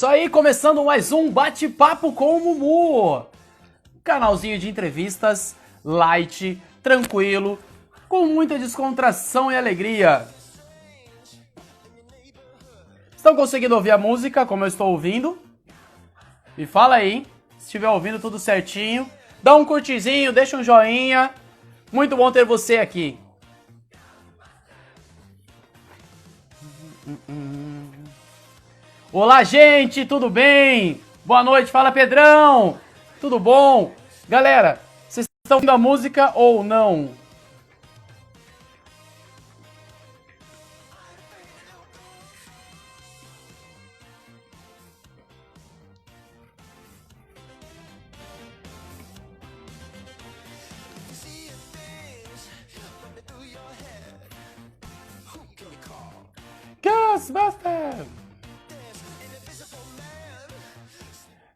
Isso aí, começando mais um Bate-Papo com o Mumu. Canalzinho de entrevistas, light, tranquilo, com muita descontração e alegria. Estão conseguindo ouvir a música como eu estou ouvindo? Me fala aí, hein? Se estiver ouvindo tudo certinho. Dá um curtizinho, deixa um joinha. Muito bom ter você aqui. Olá, gente, tudo bem? Boa noite, fala Pedrão. Tudo bom? Galera, vocês estão ouvindo a música ou não? Ghostbusters!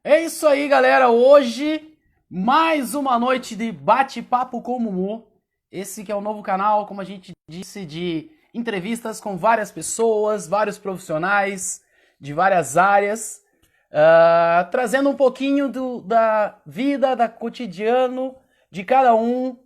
É isso aí, galera. Hoje, mais uma noite de Bate-Papo com o Mumu. Esse que é o novo canal, como a gente disse, de entrevistas com várias pessoas, vários profissionais de várias áreas, trazendo um pouquinho da vida, da cotidiano de cada um,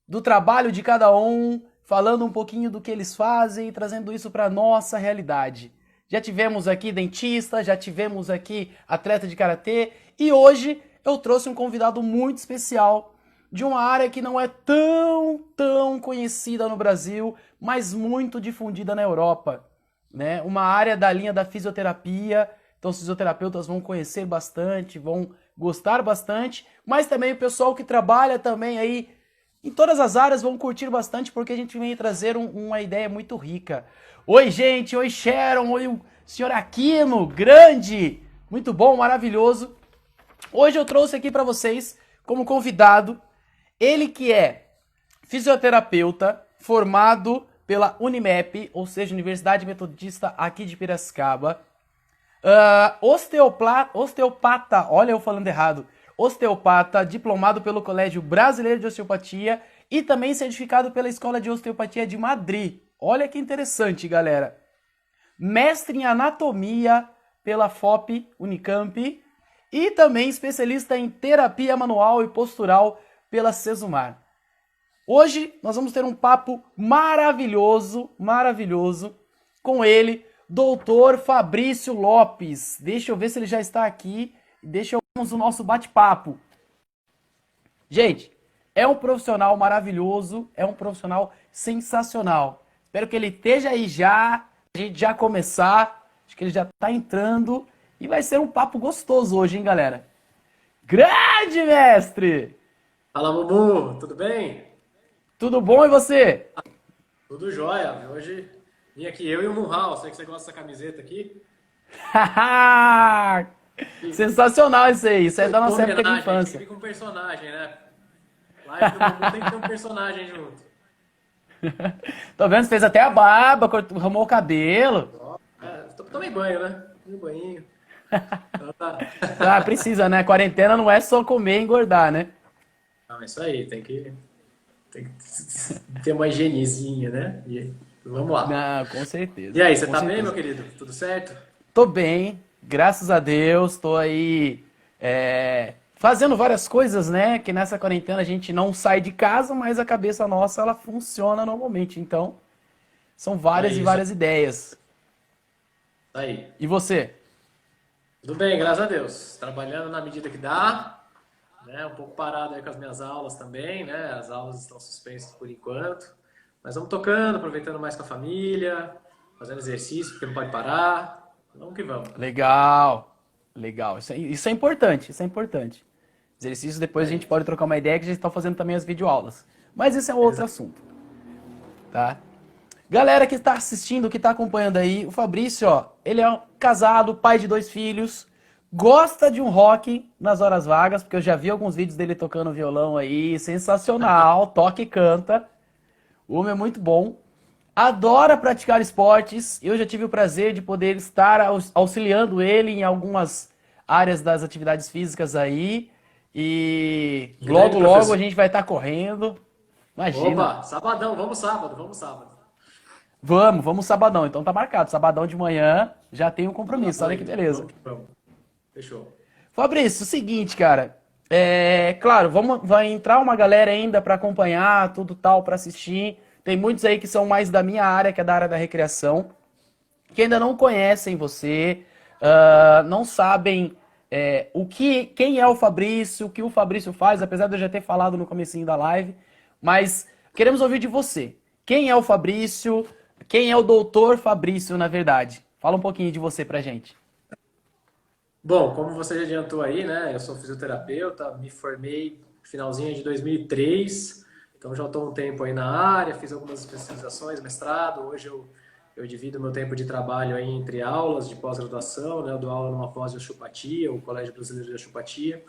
do trabalho de cada um, falando um pouquinho do que eles fazem e trazendo isso para nossa realidade. Já tivemos aqui dentista, já tivemos aqui atleta de karatê e hoje eu trouxe um convidado muito especial de uma área que não é tão conhecida no Brasil, mas muito difundida na Europa, né? Uma área da linha da fisioterapia, então os fisioterapeutas vão conhecer bastante, vão gostar bastante, mas também o pessoal que trabalha também aí em todas as áreas vão curtir bastante porque a gente vem trazer uma ideia muito rica. Oi, gente, oi, Sharon, oi, o senhor Aquino, grande, muito bom, maravilhoso. Hoje eu trouxe aqui para vocês, como convidado, ele que é fisioterapeuta, formado pela Unimep, ou seja, Universidade Metodista aqui de Piracicaba, osteopata, olha eu falando errado, osteopata, diplomado pelo Colégio Brasileiro de Osteopatia e também certificado pela Escola de Osteopatia de Madrid. Olha que interessante, galera. Mestre em anatomia pela FOP Unicamp e também especialista em terapia manual e postural pela Sesumar. Hoje nós vamos ter um papo maravilhoso com ele, Dr. Fabrício Lopes. Deixa eu ver se ele já está aqui. Deixa eu ver o nosso bate-papo. Gente, é um profissional maravilhoso, é um profissional sensacional. Espero que ele esteja aí já, a gente já começar. Acho que ele já está entrando e vai ser um papo gostoso hoje, hein, galera? Grande mestre! Fala, Mumu, tudo bem? Tudo bom e você? Tudo jóia. Hoje vim aqui eu e o Munhal, sei que você gosta dessa camiseta aqui. Sensacional isso aí, isso é da nossa época de Homenagem, a gente infância. fica com um personagem, né? Live do Mumu tem que ter um personagem junto. Tô vendo, você fez até a barba, arrumou o cabelo. Tomei banho, né? Tomei banho. Então tá. Ah, precisa, né? Quarentena não é só comer e engordar, né? Não, é isso aí, tem que ter uma higienezinha, né? Vamos lá. Não, com certeza. E aí, você Com tá bem, certeza. meu querido? Tudo certo? Tô bem, graças a Deus, tô aí fazendo várias coisas, né? Que nessa quarentena a gente não sai de casa, mas a cabeça nossa, ela funciona normalmente. Então, são É várias e isso várias ideias. aí. E você? Tudo bem, graças a Deus. Trabalhando na medida que dá, né? Um pouco parado aí com as minhas aulas também, né? As aulas estão suspensas por enquanto. Mas vamos tocando, aproveitando mais com a família, fazendo exercício, porque não pode parar. Vamos que vamos. Legal, legal. Isso é importante, isso é importante. Exercício, depois a gente Aí. pode trocar uma ideia que a gente está fazendo também as videoaulas. Mas esse é outro Exato. assunto, tá? Galera que está assistindo, que está acompanhando aí, o Fabrício, ó, ele é um casado, pai de 2 filhos, gosta de um rock nas horas vagas, porque eu já vi alguns vídeos dele tocando violão aí, sensacional, toca e canta. O homem é muito bom. Adora praticar esportes. Eu já tive o prazer de poder estar auxiliando ele em algumas áreas das atividades físicas aí. E Grande logo a professor. gente vai estar correndo. Imagina. Opa, sabadão, vamos sábado, vamos sábado. Vamos sabadão. Então tá marcado. Sabadão de manhã já tem um compromisso. Olha que beleza. Vamos. Fechou. Fabrício, o seguinte, cara. Claro, vai entrar uma galera ainda pra acompanhar, tudo tal, pra assistir. Tem muitos aí que são mais da minha área, que é da área da recreação, que ainda não conhecem você, não sabem quem é o Fabrício, o que o Fabrício faz, apesar de eu já ter falado no comecinho da live, mas queremos ouvir de você. Quem é o Fabrício? Quem é o doutor Fabrício, na verdade? Fala um pouquinho de você pra gente. Bom, como você já adiantou aí, né? Eu sou fisioterapeuta, me formei no finalzinho de 2003, então já estou um tempo aí na área, fiz algumas especializações, mestrado. Hoje eu divido meu tempo de trabalho aí entre aulas de pós-graduação, né? Eu dou aula numa pós de osteopatia, o Colégio Brasileiro de Osteopatia,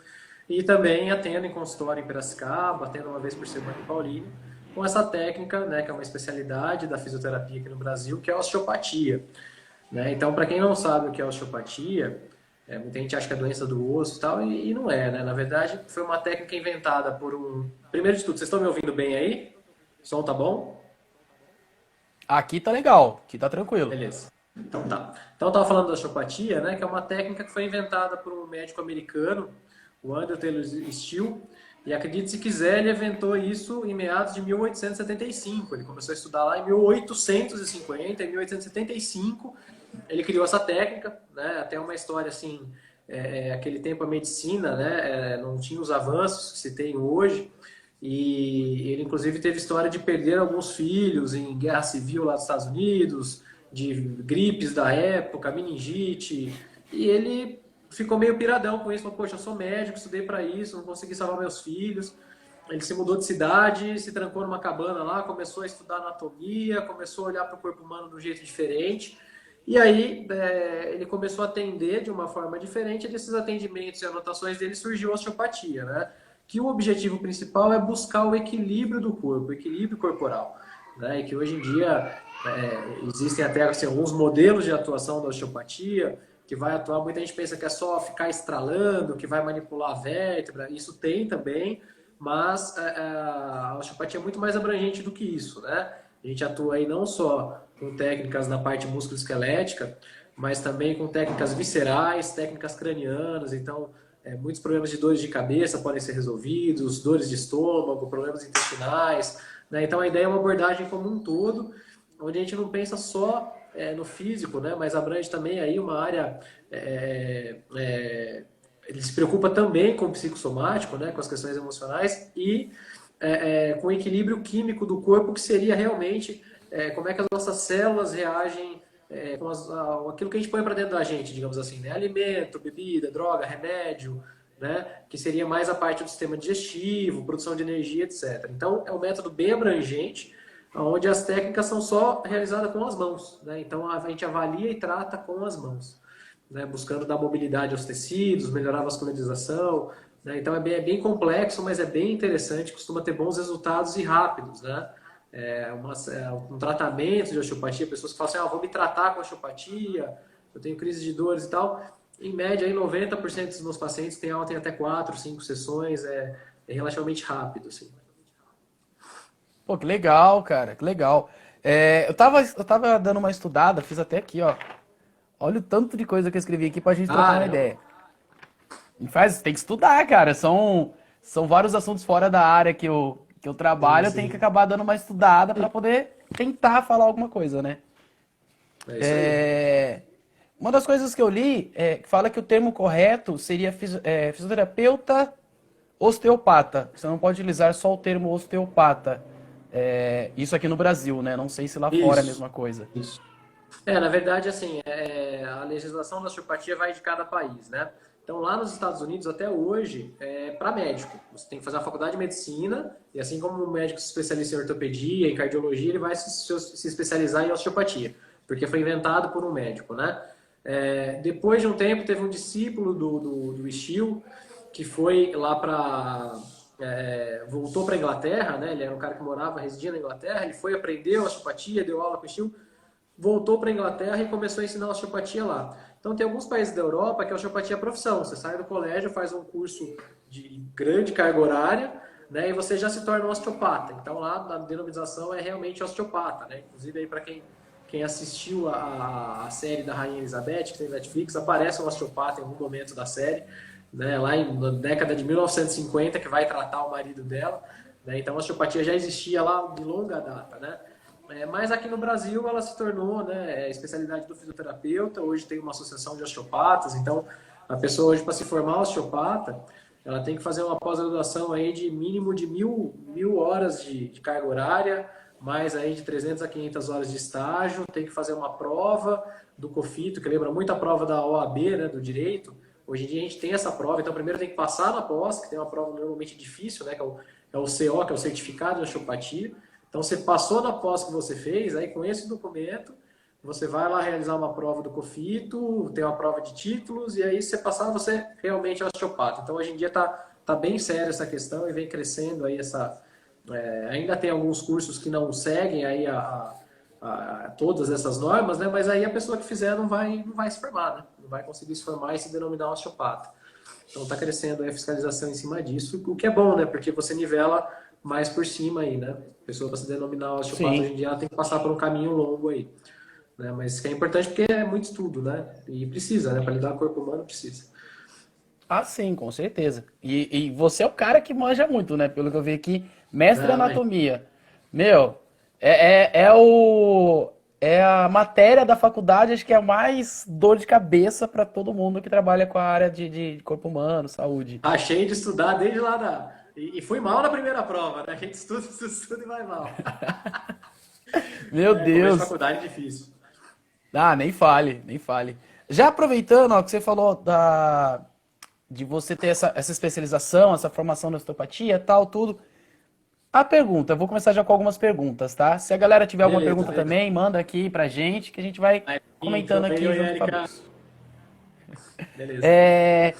e também atendo em consultório em Piracicaba, atendo uma vez por semana em Paulínia, com essa técnica, né? Que é uma especialidade da fisioterapia aqui no Brasil, que é a osteopatia, né? Então, para quem não sabe o que é osteopatia, muita gente acha que é doença do osso e tal, e não é, né? Na verdade, foi uma técnica inventada por um... Primeiro de tudo, vocês estão me ouvindo bem aí? O som tá bom? Aqui tá legal, aqui tá tranquilo. Beleza. Então tá. Então eu tava falando da osteopatia, né? Que é uma técnica que foi inventada por um médico americano, o Andrew Taylor Still, e acredite se quiser, ele inventou isso em meados de 1875. Ele começou a estudar lá em 1850, em 1875 ele criou essa técnica, né? Até uma história assim, aquele tempo a medicina, né? Não tinha os avanços que se tem hoje, e ele inclusive teve história de perder alguns filhos em guerra civil lá dos Estados Unidos, de gripes da época, meningite, e ele ficou meio piradão com isso, falou, poxa, eu sou médico, estudei para isso, não consegui salvar meus filhos. Ele se mudou de cidade, se trancou numa cabana lá, começou a estudar anatomia, começou a olhar para o corpo humano de um jeito diferente. E aí ele começou a atender de uma forma diferente, e desses atendimentos e anotações dele surgiu a osteopatia, né? Que o objetivo principal é buscar o equilíbrio do corpo, o equilíbrio corporal, né? E que hoje em dia existem até assim, alguns modelos de atuação da osteopatia, que vai atuar, muita gente pensa que é só ficar estralando, que vai manipular a vértebra, isso tem também, mas a osteopatia é muito mais abrangente do que isso, né? A gente atua aí não só com técnicas na parte musculoesquelética, mas também com técnicas viscerais, técnicas cranianas. Então, muitos problemas de dores de cabeça podem ser resolvidos, dores de estômago, problemas intestinais, né? Então, a ideia é uma abordagem como um todo, onde a gente não pensa só no físico, né? Mas abrange também aí uma área... ele se preocupa também com o psicossomático, né? Com as questões emocionais e com o equilíbrio químico do corpo, que seria realmente como é que as nossas células reagem com aquilo que a gente põe para dentro da gente, digamos assim, né? Alimento, bebida, droga, remédio, né? Que seria mais a parte do sistema digestivo, produção de energia, etc. Então, é um método bem abrangente, onde as técnicas são só realizadas com as mãos, né? Então, a gente avalia e trata com as mãos, né? Buscando dar mobilidade aos tecidos, melhorar a vascularização, né? Então, é bem complexo, mas é bem interessante, costuma ter bons resultados e rápidos, né? Um tratamento de osteopatia, pessoas que falam assim, vou me tratar com osteopatia, eu tenho crise de dores e tal. Em média, aí, 90% dos meus pacientes têm até 4, 5 sessões, é relativamente rápido, assim. Pô, que legal, cara, que legal. Eu tava dando uma estudada, fiz até aqui, ó. Olha o tanto de coisa que eu escrevi aqui pra gente trocar uma Não. ideia. Tem que estudar, cara. São vários assuntos fora da área que eu Sim, trabalho, eu tenho que sim. acabar dando uma estudada pra poder tentar falar alguma coisa, né? É isso aí. É, Uma das coisas que eu li que fala que o termo correto seria fisioterapeuta osteopata. Você não pode utilizar só o termo osteopata. Isso aqui no Brasil, né? Não sei se lá fora é a Isso. mesma coisa. Isso. Na verdade, assim, a legislação da osteopatia vai de cada país, né? Então, lá nos Estados Unidos, até hoje, para médico. Você tem que fazer a faculdade de medicina, e assim como o médico se especializa em ortopedia, em cardiologia, ele vai se especializar em osteopatia, porque foi inventado por um médico, né? Depois de um tempo, teve um discípulo do Still, que foi lá voltou para a Inglaterra, né? Ele era um cara que morava, residia na Inglaterra, ele foi aprender osteopatia, deu aula com o Still, voltou para a Inglaterra e começou a ensinar osteopatia lá. Então, tem alguns países da Europa que a osteopatia é profissão. Você sai do colégio, faz um curso de grande carga horária, né, e você já se torna um osteopata. Então, lá a denominação é realmente osteopata, né? Inclusive, aí para quem quem assistiu a série da Rainha Elizabeth, que tem Netflix, aparece um osteopata em algum momento da série, né, lá na década de 1950, que vai tratar o marido dela, né, então a osteopatia já existia lá de longa data, né, mas aqui no Brasil ela se tornou, né, especialidade do fisioterapeuta, hoje tem uma associação de osteopatas, então a pessoa hoje para se formar osteopata, ela tem que fazer uma pós-graduação aí de mínimo de mil horas de carga horária, mais aí de 300 a 500 horas de estágio, tem que fazer uma prova do COFITO, que lembra muito a prova da OAB, né, do direito. Hoje em dia a gente tem essa prova, então primeiro tem que passar na pós, que tem uma prova normalmente difícil, né, que é o CO, que é o Certificado de Osteopatia. Então você passou na pós que você fez, aí com esse documento, você vai lá realizar uma prova do COFITO, tem uma prova de títulos, e aí se você passar, você realmente é osteopata. Então hoje em dia tá bem séria essa questão e vem crescendo aí essa... ainda tem alguns cursos que não seguem aí todas essas normas, né? Mas aí a pessoa que fizer não vai se formar, né? Não vai conseguir se formar e se denominar osteopata. Então está crescendo aí a fiscalização em cima disso, o que é bom, né? Porque você nivela mais por cima aí, né? A pessoa para se denominar osteopata Sim. hoje em dia ela tem que passar por um caminho longo aí, né? Mas que é importante porque é muito estudo, né? E precisa, né? Para lidar com o corpo humano precisa. Ah, sim, com certeza. E você é o cara que manja muito, né? Pelo que eu vi aqui, mestre em Não, mas anatomia. Meu, é a matéria da faculdade, acho que é a mais dor de cabeça para todo mundo que trabalha com a área de corpo humano, saúde. achei de estudar desde lá da. E fui mal na primeira prova, né? A gente estuda, estuda, estuda e vai mal. Meu Começo de Deus. faculdade é difícil. Ah, nem fale, nem fale. Já aproveitando, ó, que você falou de você ter essa especialização, essa formação na osteopatia, tal, tudo. A pergunta, eu vou começar já com algumas perguntas, tá? Se a galera tiver alguma Beleza, pergunta beleza. também, manda aqui pra gente, que a gente vai Aí, comentando show aí, aqui oi, junto com a Érica. Luz. Beleza. É,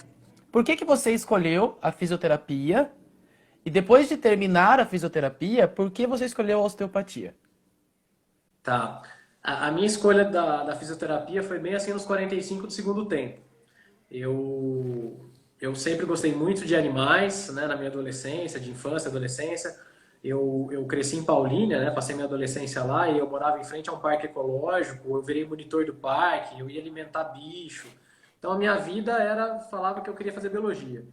por que que você escolheu a fisioterapia? E depois de terminar a fisioterapia, por que você escolheu a osteopatia? Tá. A minha escolha da fisioterapia foi bem assim nos 45 do segundo tempo. Eu sempre gostei muito de animais, né, na minha adolescência, de infância, adolescência. Eu cresci em Paulínia, né, passei minha adolescência lá e eu morava em frente a um parque ecológico. Eu virei monitor do parque, eu ia alimentar bicho. Então a minha vida falava que eu queria fazer biologia.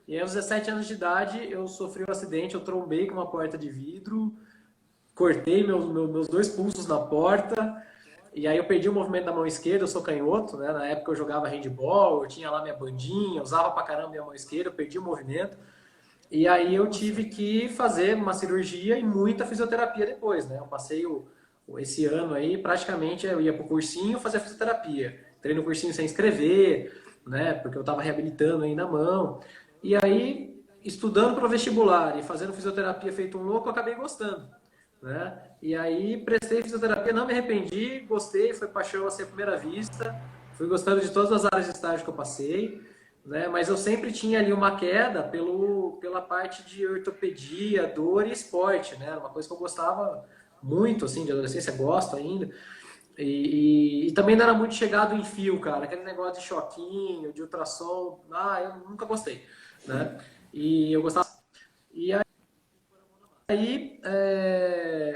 E aí, aos 17 anos de idade, eu sofri um acidente, eu trombei com uma porta de vidro, cortei meus dois pulsos na porta, e aí eu perdi o movimento da mão esquerda, eu sou canhoto, né? Na época eu jogava handball, eu tinha lá minha bandinha, usava pra caramba minha mão esquerda, eu perdi o movimento. E aí eu Nossa. tive que fazer uma cirurgia e muita fisioterapia depois, né? Eu passei esse ano aí, praticamente eu ia pro cursinho fazer fisioterapia. Entrei no cursinho sem escrever, né? Porque eu tava reabilitando ainda a mão. E aí, estudando para o vestibular e fazendo fisioterapia feito um louco, eu acabei gostando, né? E aí prestei fisioterapia, não me arrependi, gostei, foi paixão assim à primeira vista, fui gostando de todas as áreas de estágio que eu passei, né? Mas eu sempre tinha ali uma queda pela parte de ortopedia, dor e esporte, né? Uma coisa que eu gostava muito, assim, de adolescência, gosto ainda. E também não era muito chegado em fio, cara, aquele negócio de choquinho, de ultrassom, eu nunca gostei, né? E eu gostava. E aí,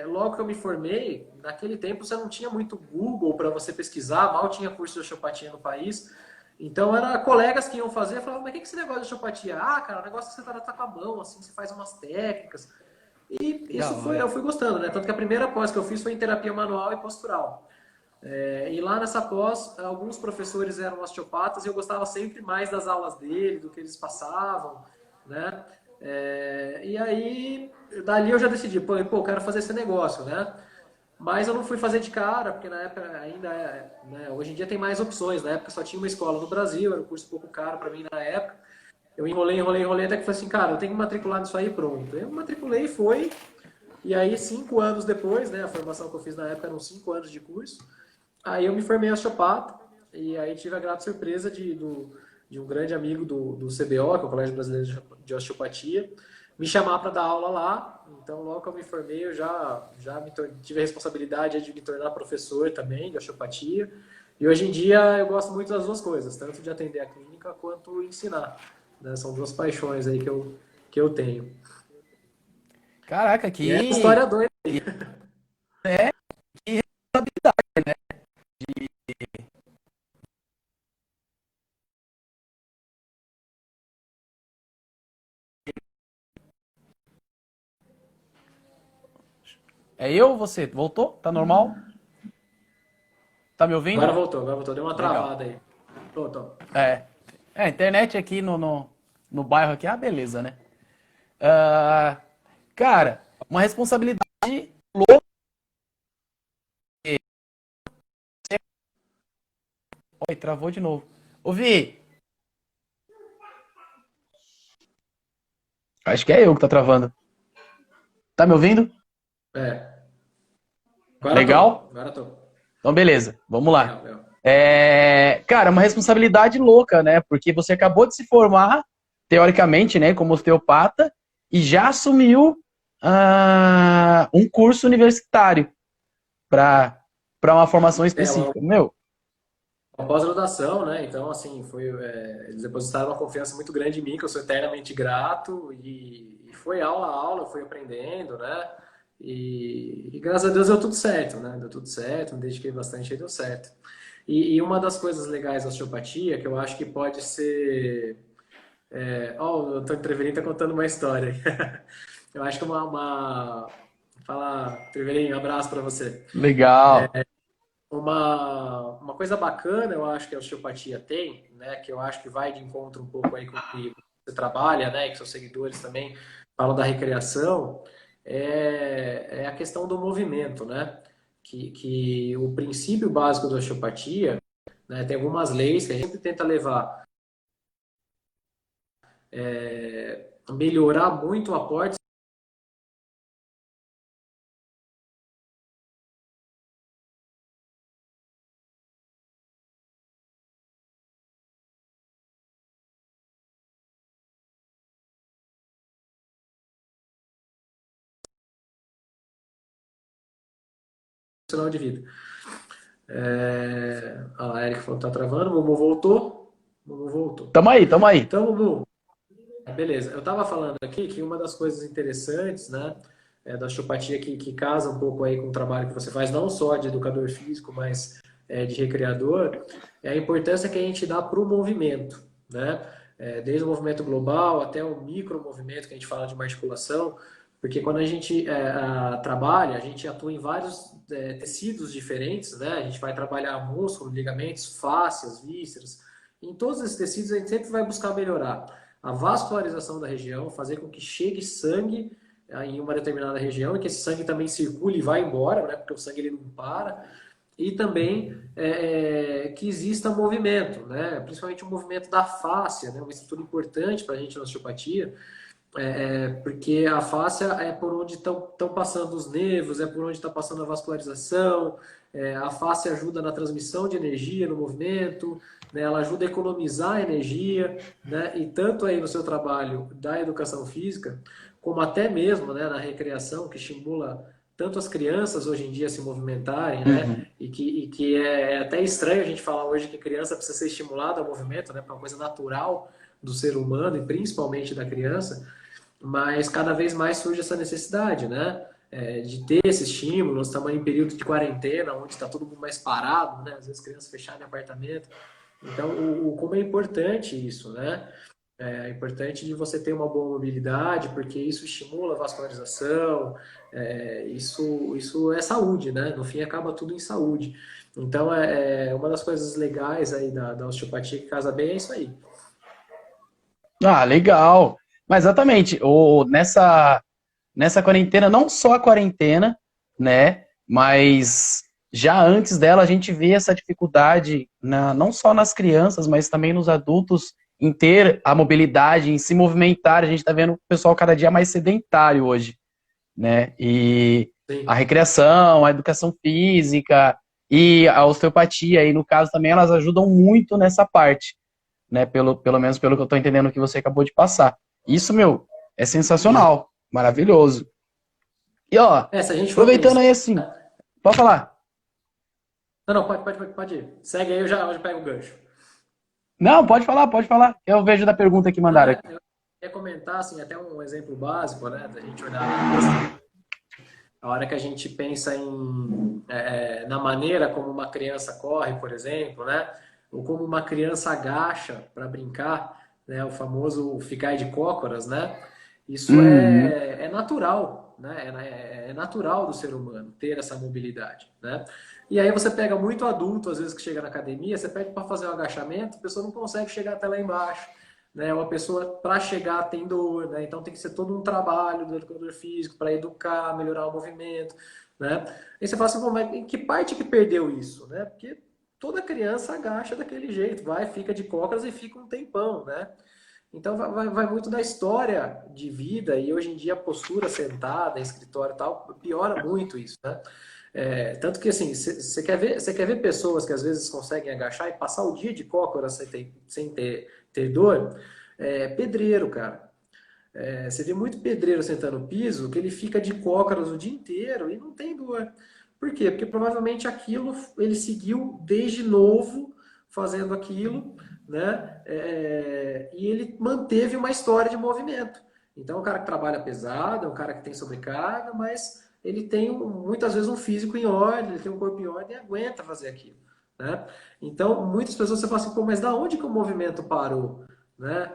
logo que eu me formei, naquele tempo você não tinha muito Google para você pesquisar, mal tinha curso de osteopatia no país. Então, era colegas que iam fazer, falavam, mas o que é esse negócio de osteopatia? Ah, cara, o negócio que você trata com a mão, assim, você faz umas técnicas. E Que da eu hora. fui gostando, né? Tanto que a primeira pós que eu fiz foi em terapia manual e postural. E lá nessa pós, alguns professores eram osteopatas e eu gostava sempre mais das aulas dele, do que eles passavam, né? E aí, dali eu já decidi, pô, eu quero fazer esse negócio, né? Mas eu não fui fazer de cara, porque na época ainda né? Hoje em dia tem mais opções. Na época só tinha uma escola no Brasil, era um curso um pouco caro para mim na época. Eu enrolei, até que falei assim, cara, eu tenho que matricular nisso aí, pronto. Eu matriculei e foi. E aí, 5 anos depois, né? A formação que eu fiz na época eram 5 anos de curso. Aí eu me formei osteopata e aí tive a grata surpresa de um grande amigo do CBO, que é o Colégio Brasileiro de Osteopatia, me chamar para dar aula lá. Então, logo que eu me formei, eu tive a responsabilidade de me tornar professor também de osteopatia. E hoje em dia eu gosto muito das duas coisas, tanto de atender a clínica quanto ensinar, né? São duas paixões aí que eu tenho. Caraca, E é uma história doida. que responsabilidade. É eu ou você? Voltou? Tá normal? Tá me ouvindo? Agora voltou. Deu uma Legal. travada aí. Voltou. É. É, a internet aqui no bairro aqui é uma beleza, né? Ah, cara, uma responsabilidade louca. Oi, travou de novo. Ouvi. Acho que é eu que tá travando. Tá me ouvindo? É. Legal? Agora tô. Então, beleza. Vamos lá. Legal, legal. Cara, uma responsabilidade louca, né? Porque você acabou de se formar, teoricamente, né, como osteopata, e já assumiu um curso universitário para uma formação É, específica. Meu, uma pós-graduação, né? Então, assim, eles depositaram uma confiança muito grande em mim, que eu sou eternamente grato, e foi aula a aula, eu fui aprendendo, né? E graças a Deus deu tudo certo, né? Deu tudo certo, me dediquei bastante e deu certo. E uma das coisas legais da osteopatia, que eu acho que pode ser. Ó, o Antônio Trevelin tá contando uma história. Eu acho que Fala, Trevelin, um abraço para você. legal. Uma coisa bacana, eu acho que a osteopatia tem, né, que eu acho que vai de encontro um pouco aí com o que você trabalha, né, e que seus seguidores também falam da recreação, é a questão do movimento, né, que o princípio básico da osteopatia, né, tem algumas leis que a gente tenta levar, melhorar muito o aporte funcional de vida. A Eric falou que tá travando, o Mumu voltou. Mumu voltou. Tamo aí, tamo aí. Então, Mumu, beleza. Eu estava falando aqui que uma das coisas interessantes, né, da osteopatia que casa um pouco aí com o trabalho que você faz, não só de educador físico, mas de recreador, é a importância que a gente dá para o movimento, né? Desde o movimento global até o micromovimento que a gente fala de uma articulação, porque quando a gente trabalha, a gente atua em vários tecidos diferentes, né? A gente vai trabalhar músculo, ligamentos, fáscias, vísceras. Em todos esses tecidos a gente sempre vai buscar melhorar a vascularização da região, fazer com que chegue sangue em uma determinada região e que esse sangue também circule e vá embora, né, porque o sangue ele não para, e também que exista movimento, né, principalmente o movimento da fáscia, né, uma estrutura importante para a gente na osteopatia, porque a fáscia é por onde estão passando os nervos, é por onde está passando a vascularização, a fáscia ajuda na transmissão de energia no movimento, né, ela ajuda a economizar energia, né, e tanto aí no seu trabalho da educação física, como até mesmo, né, na recreação, que estimula tanto as crianças hoje em dia a se movimentarem, né, Uhum. e que é até estranho a gente falar hoje que criança precisa ser estimulada ao movimento, né, para uma coisa natural do ser humano e principalmente da criança, mas cada vez mais surge essa necessidade, né? De ter esse estímulo, nós estamos em período de quarentena, onde está todo mundo mais parado, né? Às vezes crianças fechadas em apartamento. Então, como é importante isso, né? É importante de você ter uma boa mobilidade, porque isso estimula a vascularização, isso é saúde, né? No fim, acaba tudo em saúde. Então, uma das coisas legais aí da osteopatia que casa bem é isso aí. Ah, legal. Mas exatamente, nessa quarentena, não só a quarentena, né? Mas já antes dela a gente vê essa dificuldade não só nas crianças, mas também nos adultos em ter a mobilidade, em se movimentar. A gente está vendo o pessoal cada dia mais sedentário hoje, né? E a Sim. recreação, a educação física e a osteopatia, aí no caso também, elas ajudam muito nessa parte, né? Pelo menos pelo que eu estou entendendo que você acabou de passar. Isso, meu, é sensacional, maravilhoso. E ó, Se a gente for aproveitando pensar. aí assim, pode falar. Não, não, pode ir. Segue aí, eu já pego o gancho. Não, pode falar, pode falar. Eu vejo da pergunta que Não, mandaram aqui. eu ia comentar, assim, até um exemplo básico, né, da gente olhar na a hora que a gente pensa na maneira como uma criança corre, por exemplo, né, ou como uma criança agacha para brincar, né, o famoso ficar de cócoras, né, Isso Uhum. é natural, né? É natural do ser humano ter essa mobilidade, né? E aí você pega muito adulto, às vezes, que chega na academia, você pede para fazer um agachamento, a pessoa não consegue chegar até lá embaixo, né? Uma pessoa, para chegar, tem dor, né? Então tem que ser todo um trabalho do educador físico para educar, melhorar o movimento, né? Aí você fala assim, mas em que parte que perdeu isso, né? Porque toda criança agacha daquele jeito, vai, fica de cócoras e fica um tempão, né? Então vai muito da história de vida e hoje em dia a postura sentada, em escritório e tal, piora muito isso, né? Tanto que assim, você quer ver pessoas que às vezes conseguem agachar e passar o dia de cócoras sem ter dor? Pedreiro, cara. Você vê muito pedreiro sentando no piso que ele fica de cócoras o dia inteiro e não tem dor. Por quê? Porque provavelmente aquilo ele seguiu desde novo fazendo aquilo, né? E ele manteve uma história de movimento. Então, é um cara que trabalha pesado, é um cara que tem sobrecarga, mas ele tem muitas vezes um físico em ordem, ele tem um corpo em ordem e aguenta fazer aquilo, né? Então, muitas pessoas você fala assim, pô, mas da onde que o movimento parou, né?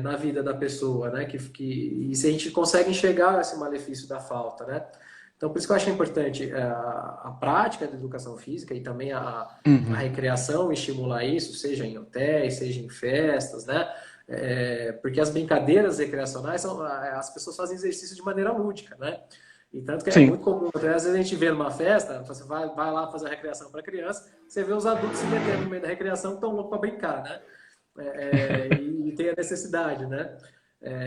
Na vida da pessoa, né? E se a gente consegue enxergar esse malefício da falta, né? Então, por isso que eu acho importante a prática da educação física e também a Uhum. recreação, estimular isso, seja em hotéis, seja em festas, né? Porque as brincadeiras recreacionais as pessoas fazem exercício de maneira lúdica, né? E tanto que é Sim. muito comum, até às vezes a gente vê numa festa, você vai lá fazer a recreação para criança, você vê os adultos se metendo no meio da recreação que estão loucos para brincar, né? E tem a necessidade, né?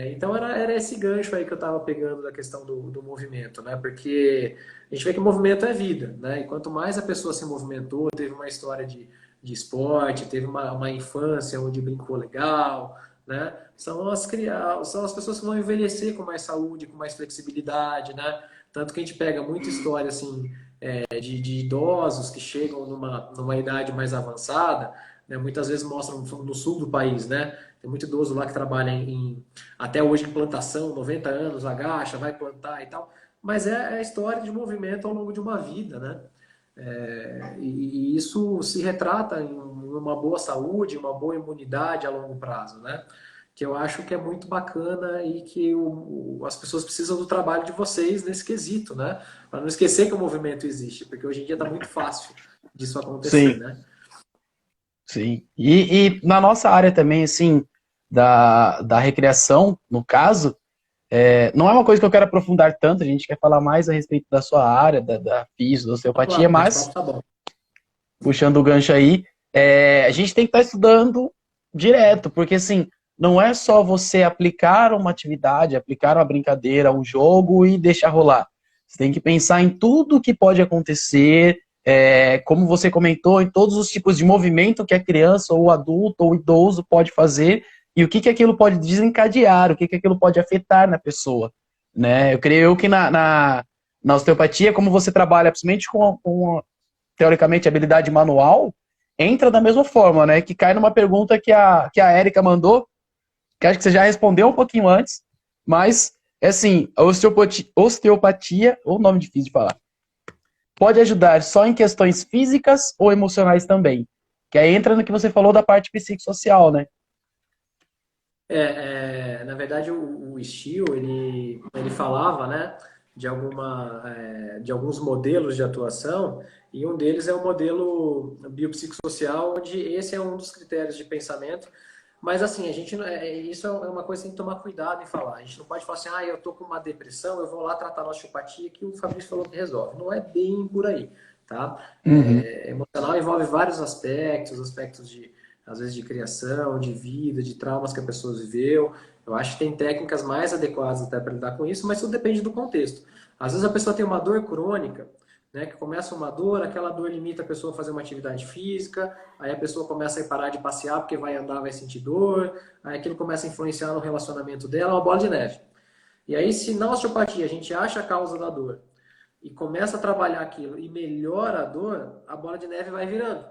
Então era esse gancho aí que eu estava pegando da questão do movimento, né? Porque a gente vê que movimento é vida, né? E quanto mais a pessoa se movimentou, teve uma história de esporte, teve uma infância onde brincou legal, né? São as pessoas que vão envelhecer com mais saúde, com mais flexibilidade, né? Tanto que a gente pega muita história assim de idosos que chegam numa idade mais avançada, né? Muitas vezes mostram no sul do país, né? Tem muito idoso lá que trabalha até hoje em plantação, 90 anos, agacha, vai plantar e tal. Mas é a história de movimento ao longo de uma vida, né? E isso se retrata em uma boa saúde, uma boa imunidade a longo prazo, né? Que eu acho que é muito bacana e que as pessoas precisam do trabalho de vocês nesse quesito, né? Para não esquecer que o movimento existe, porque hoje em dia está muito fácil disso acontecer, Sim, né? sim. E na nossa área também, assim, da recreação, no caso, não é uma coisa que eu quero aprofundar tanto, a gente quer falar mais a respeito da sua área, da física, da Vamos osteopatia, lá, o mas, bate-papo tá bom. puxando o gancho aí, a gente tem que estar estudando direto, porque, assim, não é só você aplicar uma atividade, aplicar uma brincadeira, um jogo e deixar rolar. Você tem que pensar em tudo que pode acontecer, como você comentou, em todos os tipos de movimento que a criança, ou o adulto, ou o idoso pode fazer, e o que aquilo pode desencadear, o que aquilo pode afetar na pessoa. Né? Eu creio que na osteopatia, como você trabalha principalmente com teoricamente, habilidade manual, entra da mesma forma, né? Que cai numa pergunta que a Érica mandou, que acho que você já respondeu um pouquinho antes, mas é assim, a osteopatia, ou nome difícil de falar, pode ajudar só em questões físicas ou emocionais também. Que aí entra no que você falou da parte psicossocial, né? Na verdade, o Steel, ele falava, né, de alguns modelos de atuação, e um deles é o modelo biopsicossocial, onde esse é um dos critérios de pensamento. Mas, assim, a gente, isso é uma coisa que tem que tomar cuidado em falar. A gente não pode falar assim, eu tô com uma depressão, eu vou lá tratar a osteopatia que o Fabrício falou que resolve. Não é bem por aí, tá? Uhum. Emocional envolve vários aspectos às vezes de criação, de vida, de traumas que a pessoa viveu. Eu acho que tem técnicas mais adequadas até para lidar com isso, mas tudo depende do contexto. Às vezes a pessoa tem uma dor crônica, né, que começa uma dor, aquela dor limita a pessoa a fazer uma atividade física, aí a pessoa começa a parar de passear porque vai andar, vai sentir dor, aí aquilo começa a influenciar no relacionamento dela, é uma bola de neve. E aí, se na osteopatia a gente acha a causa da dor e começa a trabalhar aquilo e melhora a dor, a bola de neve vai virando.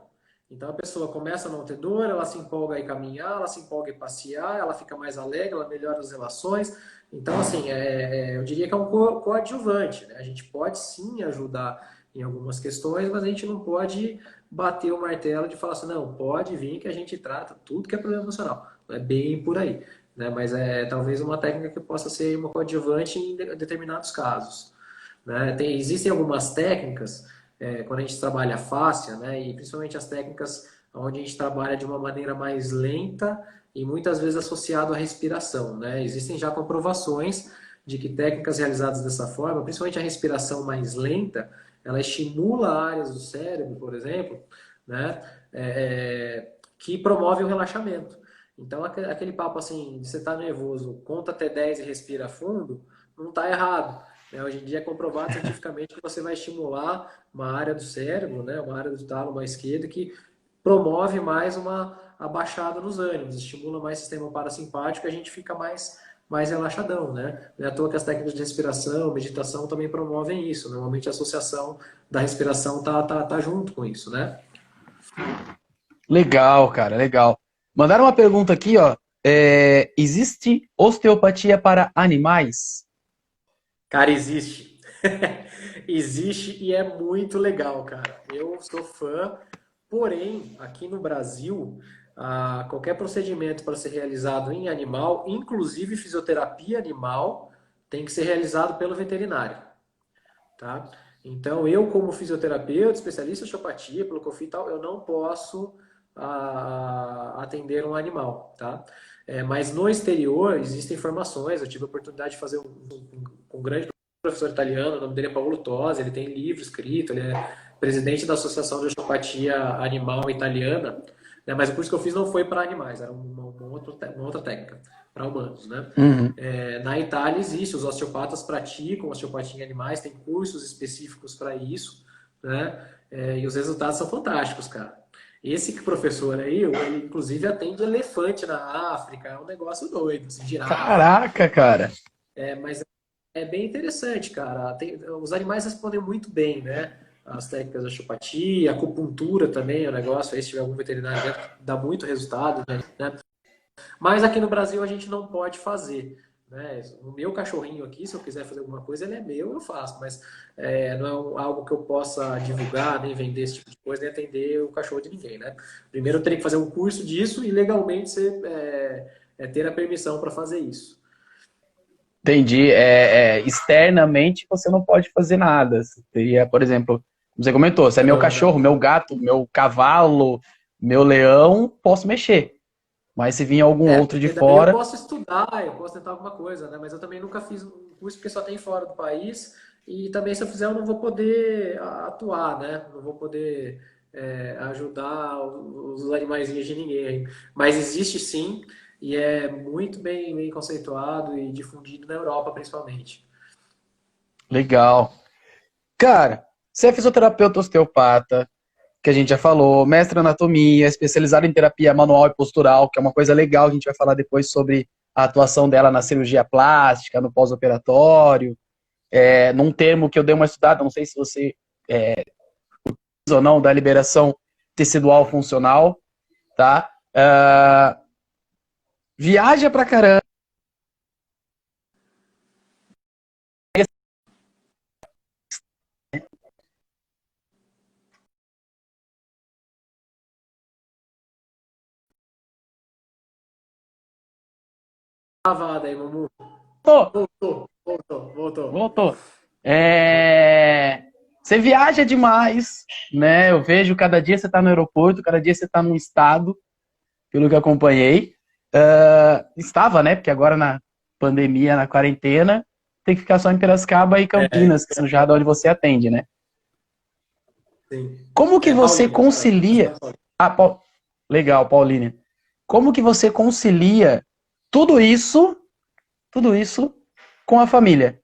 Então a pessoa começa a não ter dor, ela se empolga em caminhar, ela se empolga em passear, ela fica mais alegre, ela melhora as relações. Então, assim, eu diria que é um coadjuvante, né? A gente pode sim ajudar em algumas questões, mas a gente não pode bater o martelo de falar assim, não, pode vir que a gente trata tudo que é problema emocional. Não é bem por aí. né? Mas é talvez uma técnica que possa ser uma coadjuvante em determinados casos, né? Existem algumas técnicas, quando a gente trabalha a fáscia, né? E principalmente as técnicas onde a gente trabalha de uma maneira mais lenta e muitas vezes associado à respiração, né? Existem já comprovações de que técnicas realizadas dessa forma, principalmente a respiração mais lenta, ela estimula áreas do cérebro, por exemplo, né? Que promove o relaxamento. Então, aquele papo assim, de você estar nervoso, conta até 10 e respira fundo, não está errado. Né? Hoje em dia é comprovado cientificamente que você vai estimular uma área do cérebro, né? Uma área do tálamo esquerdo que promove mais uma abaixada nos ânimos, estimula mais o sistema parasimpático e a gente fica mais relaxadão, né? Não é à toa que as técnicas de respiração, meditação também promovem isso. Normalmente a associação da respiração tá junto com isso, né? Legal, cara, legal. Mandaram uma pergunta aqui, ó. Existe osteopatia para animais? Cara, existe. Existe e é muito legal, cara. Eu sou fã, porém, aqui no Brasil, qualquer procedimento para ser realizado em animal, inclusive fisioterapia animal, tem que ser realizado pelo veterinário, tá? Então, eu como fisioterapeuta, especialista em osteopatia, pelo que eu fiz e tal, eu não posso atender um animal, tá? Mas no exterior existem informações, eu tive a oportunidade de fazer com um grande professor italiano, o nome dele é Paolo Tosi, ele tem livro escrito, ele é presidente da Associação de Osteopatia Animal Italiana, né? Mas o curso que eu fiz não foi para animais, era uma outra técnica, para humanos, né? Uhum. Na Itália existe, os osteopatas praticam osteopatia em animais, tem cursos específicos para isso, né? E os resultados são fantásticos, cara. Esse professor aí, ele inclusive atende elefante na África, é um negócio doido, assim, girafa. Caraca, cara. Mas é bem interessante, cara. Os animais respondem muito bem, né? As técnicas da osteopatia, acupuntura também é um negócio. Aí, se tiver algum veterinário dentro, dá muito resultado, né? Mas aqui no Brasil a gente não pode fazer. Né? O meu cachorrinho aqui, se eu quiser fazer alguma coisa, ele é meu, eu faço. Mas não é algo que eu possa divulgar, nem vender esse tipo de coisa, nem atender o cachorro de ninguém. Né? Primeiro eu teria que fazer um curso disso e legalmente ter a permissão para fazer isso. Entendi. Externamente você não pode fazer nada. Você teria, por exemplo, como você comentou, se é meu Não, cachorro, meu gato, meu cavalo, meu leão, posso mexer. Mas se vir algum outro de porque daí eu fora, posso estudar, eu posso tentar alguma coisa, né? Mas eu também nunca fiz um curso porque só tem fora do país. E também, se eu fizer, eu não vou poder atuar, né? Não vou poder ajudar os animaizinhos de ninguém. Mas existe sim, e é muito bem conceituado e difundido na Europa, principalmente. legal. Cara, você é fisioterapeuta osteopata, que a gente já falou, mestre em anatomia, especializado em terapia manual e postural, que é uma coisa legal, a gente vai falar depois sobre a atuação dela na cirurgia plástica, no pós-operatório, num termo que eu dei uma estudada, não sei se você usa ou não, da liberação tecidual funcional, tá? Viaja pra caramba. Travada aí, Mamu. Voltou, Voltou. voltou. Você viaja demais, né? Eu vejo cada dia você tá no aeroporto, cada dia você tá num estado, pelo que eu acompanhei. Estava, né? Porque agora na pandemia, na quarentena, tem que ficar só em Piracicaba e Campinas, que são já de onde você atende, né? Sim. Como que você Paulínia, concilia... Paulínia. Ah, legal, Paulínia. Como que você concilia tudo isso com a família?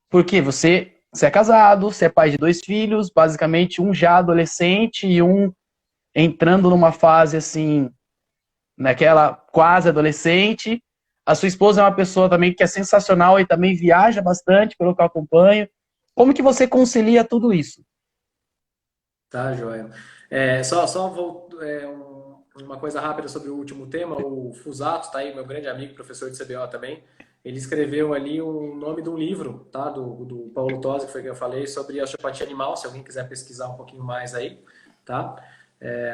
Porque você é casado, você é pai de 2 filhos, basicamente um já adolescente e um entrando numa fase assim, naquela quase adolescente. A sua esposa é uma pessoa também que é sensacional e também viaja bastante, pelo que eu acompanho. Como que você concilia tudo isso? Tá, joia. Uma coisa rápida sobre o último tema. O Fusato, tá aí, meu grande amigo, professor de CBO também. Ele escreveu ali o nome de um livro, tá? Do Paulo Tosi, que foi que eu falei, sobre osteopatia animal, se alguém quiser pesquisar um pouquinho mais aí, tá?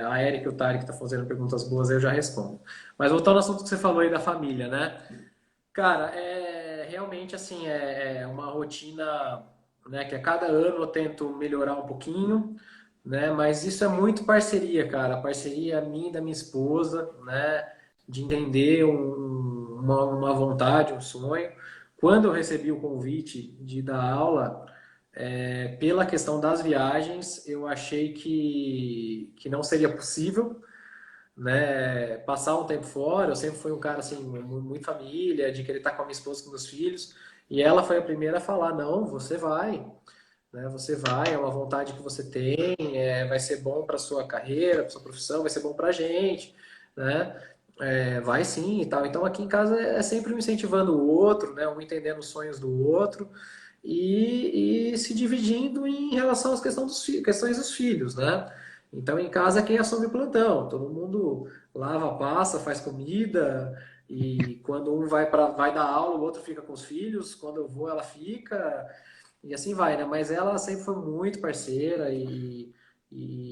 A Erika e o Tarek estão fazendo perguntas boas, aí eu já respondo. Mas voltando ao assunto que você falou aí da família, né? Cara, realmente assim, é uma rotina, né, que a cada ano eu tento melhorar um pouquinho, né? Mas isso é muito parceria, cara. Parceria minha e da minha esposa, né? De entender uma vontade, um sonho. Quando eu recebi o convite de dar aula, pela questão das viagens, eu achei que não seria possível, né, passar um tempo fora. Eu sempre fui um cara assim, muito família, de querer estar com a minha esposa, com meus filhos, e ela foi a primeira a falar: não, você vai, né? Você vai, é uma vontade que você tem, vai ser bom para sua carreira, para sua profissão, vai ser bom para a gente, né? Vai sim e tal. Então aqui em casa é sempre um incentivando o outro, né? Um entendendo os sonhos do outro e se dividindo em relação às questões dos filhos, né? Então em casa quem assume o plantão, todo mundo lava, passa, faz comida, e quando um vai dar aula, o outro fica com os filhos, quando eu vou ela fica, e assim vai, né? Mas ela sempre foi muito parceira e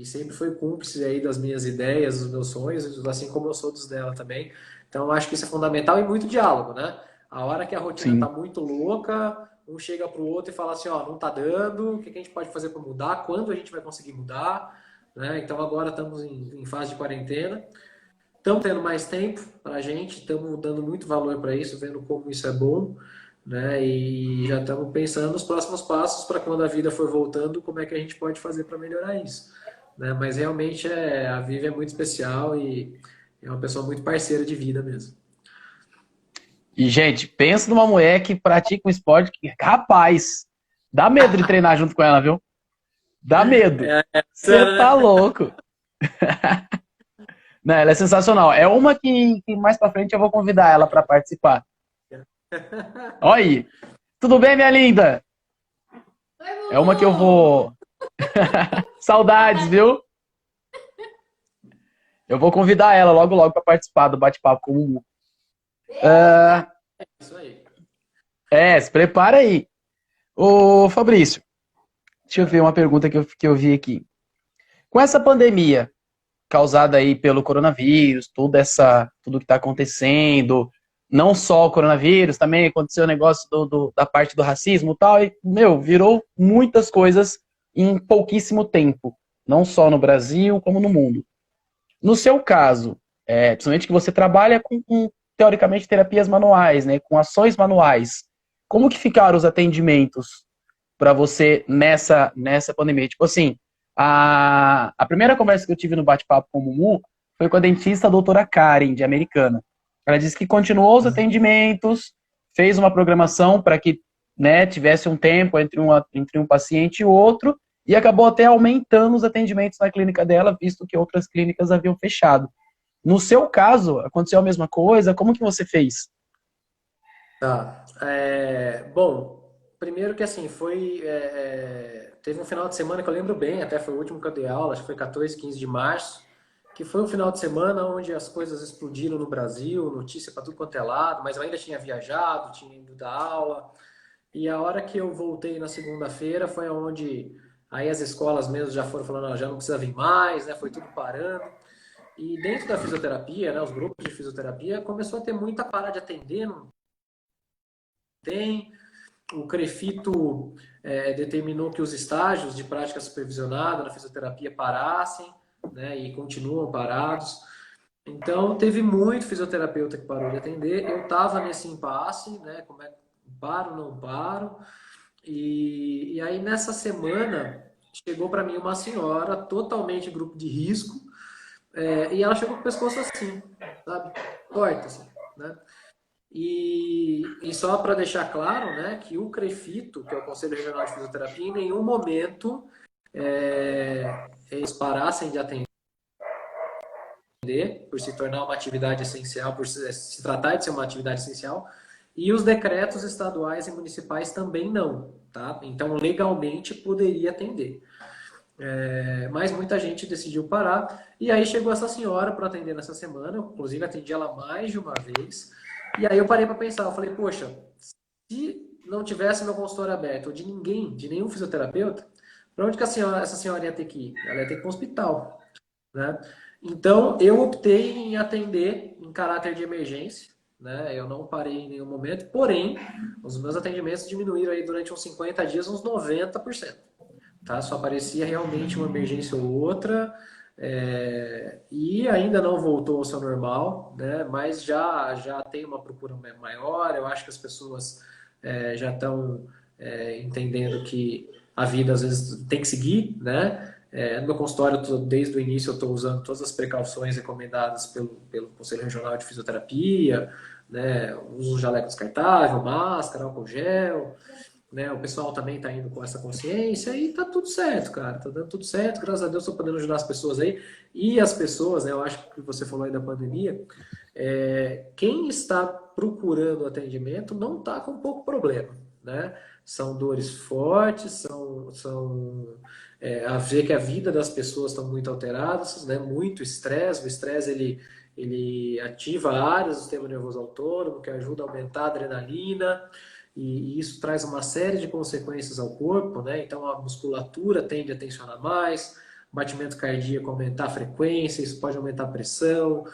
sempre foi cúmplice aí das minhas ideias, dos meus sonhos, assim como eu sou dos dela também. Então eu acho que isso é fundamental, e muito diálogo, né? A hora que a rotina tá Sim. muito louca, um chega pro outro e fala assim: ó, não tá dando, o que a gente pode fazer para mudar? Quando a gente vai conseguir mudar? Né? Então agora estamos em fase de quarentena, estamos tendo mais tempo para a gente, estamos dando muito valor para isso, vendo como isso é bom, né? E já estamos pensando nos próximos passos para quando a vida for voltando, como é que a gente pode fazer para melhorar isso, né? Mas realmente a Vivi é muito especial e é uma pessoa muito parceira de vida mesmo. E, gente, pensa numa mulher que pratica um esporte que, rapaz, dá medo de treinar junto com ela, viu? Dá medo. Você tá Né? louco. Não, ela é sensacional. É uma que mais pra frente eu vou convidar ela pra participar. Olha aí. Tudo bem, minha linda? Oi, É uma que eu Bubu! vou. Saudades, viu? Eu vou convidar ela logo, logo pra participar do bate-papo com o Mumu. Isso aí. Se prepara aí. Ô, Fabrício, deixa eu ver uma pergunta que eu vi aqui. Com essa pandemia causada aí pelo coronavírus, tudo que está acontecendo, não só o coronavírus, também aconteceu o negócio da parte do racismo e tal, e, virou muitas coisas em pouquíssimo tempo, não só no Brasil, como no mundo. No seu caso, principalmente que você trabalha com, teoricamente, terapias manuais, né, com ações manuais, como que ficaram os atendimentos para você nessa pandemia? Tipo assim, a primeira conversa que eu tive no bate-papo com o Mumu foi com a dentista a doutora Karen, de Americana. Ela disse que continuou os atendimentos, fez uma programação para que, né, tivesse um tempo entre um paciente e outro, e acabou até aumentando os atendimentos na clínica dela, visto que outras clínicas haviam fechado. No seu caso, aconteceu a mesma coisa? Como que você fez? Tá. Bom, primeiro que assim, teve um final de semana que eu lembro bem, até foi o último que eu dei aula, acho que foi 14, 15 de março, que foi um final de semana onde as coisas explodiram no Brasil, notícia para tudo quanto é lado, mas eu ainda tinha viajado, tinha ido dar aula, e a hora que eu voltei na segunda-feira foi onde aí as escolas mesmo já foram falando: "Ó, já não precisa vir mais", né? Foi tudo parando. E dentro da fisioterapia, né, os grupos de fisioterapia começou a ter muita parada de atender, não tem. O CREFITO determinou que os estágios de prática supervisionada na fisioterapia parassem, né, e continuam parados. Então, teve muito fisioterapeuta que parou de atender. Eu estava nesse impasse, né, como é que paro, não paro. E aí, nessa semana, chegou para mim uma senhora totalmente grupo de risco, e ela chegou com o pescoço assim, sabe? Torta, assim, né? E só para deixar claro, né, que o CREFITO, que é o Conselho Regional de Fisioterapia, em nenhum momento eles parassem de atender, por se tornar uma atividade essencial, por se tratar de ser uma atividade essencial, e os decretos estaduais e municipais também não, tá? Então, legalmente, poderia atender. Mas muita gente decidiu parar, e aí chegou essa senhora para atender nessa semana, eu, inclusive atendi ela mais de uma vez, e aí eu parei para pensar, eu falei: poxa, se não tivesse meu consultório aberto, ou de ninguém, de nenhum fisioterapeuta, para onde que essa senhora ia ter que ir? Ela ia ter que ir para o hospital, né? Então, eu optei em atender em caráter de emergência, né? Eu não parei em nenhum momento, porém, os meus atendimentos diminuíram aí durante uns 50 dias, uns 90%. Tá? Só aparecia realmente uma emergência ou outra, e ainda não voltou ao seu normal, né? Mas já tem uma procura maior, eu acho que as pessoas já estão entendendo que a vida às vezes tem que seguir, né? No meu consultório, desde o início, eu estou usando todas as precauções recomendadas pelo Conselho Regional de Fisioterapia, né? Uso jaleco descartável, máscara, álcool gel, né? O pessoal também está indo com essa consciência e tá tudo certo, cara. Tá dando tudo certo, graças a Deus estou podendo ajudar as pessoas aí. E as pessoas, né? Eu acho que você falou aí da pandemia, quem está procurando atendimento não está com pouco problema, né? São dores fortes, a ver que a vida das pessoas estão muito alteradas, né? Muito estresse. O estresse ele ativa áreas do sistema nervoso autônomo, que ajuda a aumentar a adrenalina, e isso traz uma série de consequências ao corpo, né? Então a musculatura tende a tensionar mais, batimento cardíaco aumentar a frequência, isso pode aumentar a pressão,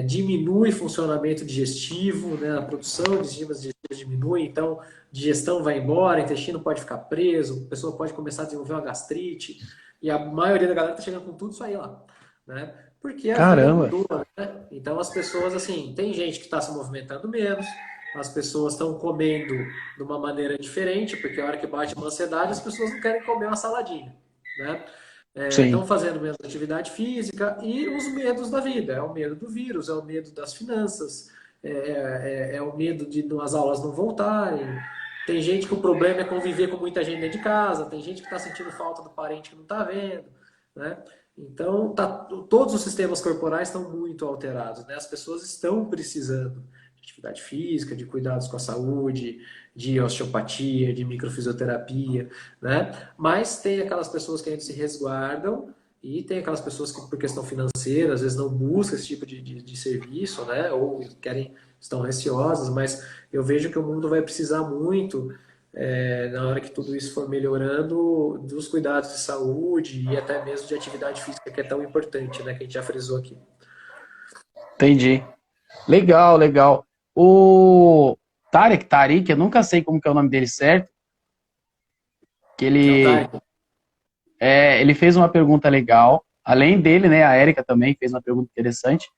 diminui o funcionamento digestivo, né? A produção de enzimas digestivas diminui, então digestão vai embora, intestino pode ficar preso, a pessoa pode começar a desenvolver uma gastrite, e a maioria da galera está chegando com tudo isso aí lá, né? Porque a vida Caramba. mudou, né? Então as pessoas, assim, tem gente que está se movimentando menos, as pessoas estão comendo de uma maneira diferente, porque a hora que bate uma ansiedade, as pessoas não querem comer uma saladinha, né? Estão Sim. fazendo menos atividade física e os medos da vida. É o medo do vírus, é o medo das finanças, é o medo de as aulas não voltarem. Tem gente que o problema é conviver com muita gente dentro de casa, tem gente que está sentindo falta do parente que não está vendo, né? Então, todos os sistemas corporais estão muito alterados, né? As pessoas estão precisando de atividade física, de cuidados com a saúde, de osteopatia, de microfisioterapia, né? Mas tem aquelas pessoas que ainda se resguardam e tem aquelas pessoas que, por questão financeira, às vezes não buscam esse tipo de serviço, né? Ou estão receosas, mas eu vejo que o mundo vai precisar muito, na hora que tudo isso for melhorando, dos cuidados de saúde e até mesmo de atividade física, que é tão importante, né? Que a gente já frisou aqui. Entendi. Legal, legal. O Tarik, eu nunca sei como que é o nome dele certo, que É o Tarek. ele fez uma pergunta legal. Além dele, né, a Érica também fez uma pergunta interessante.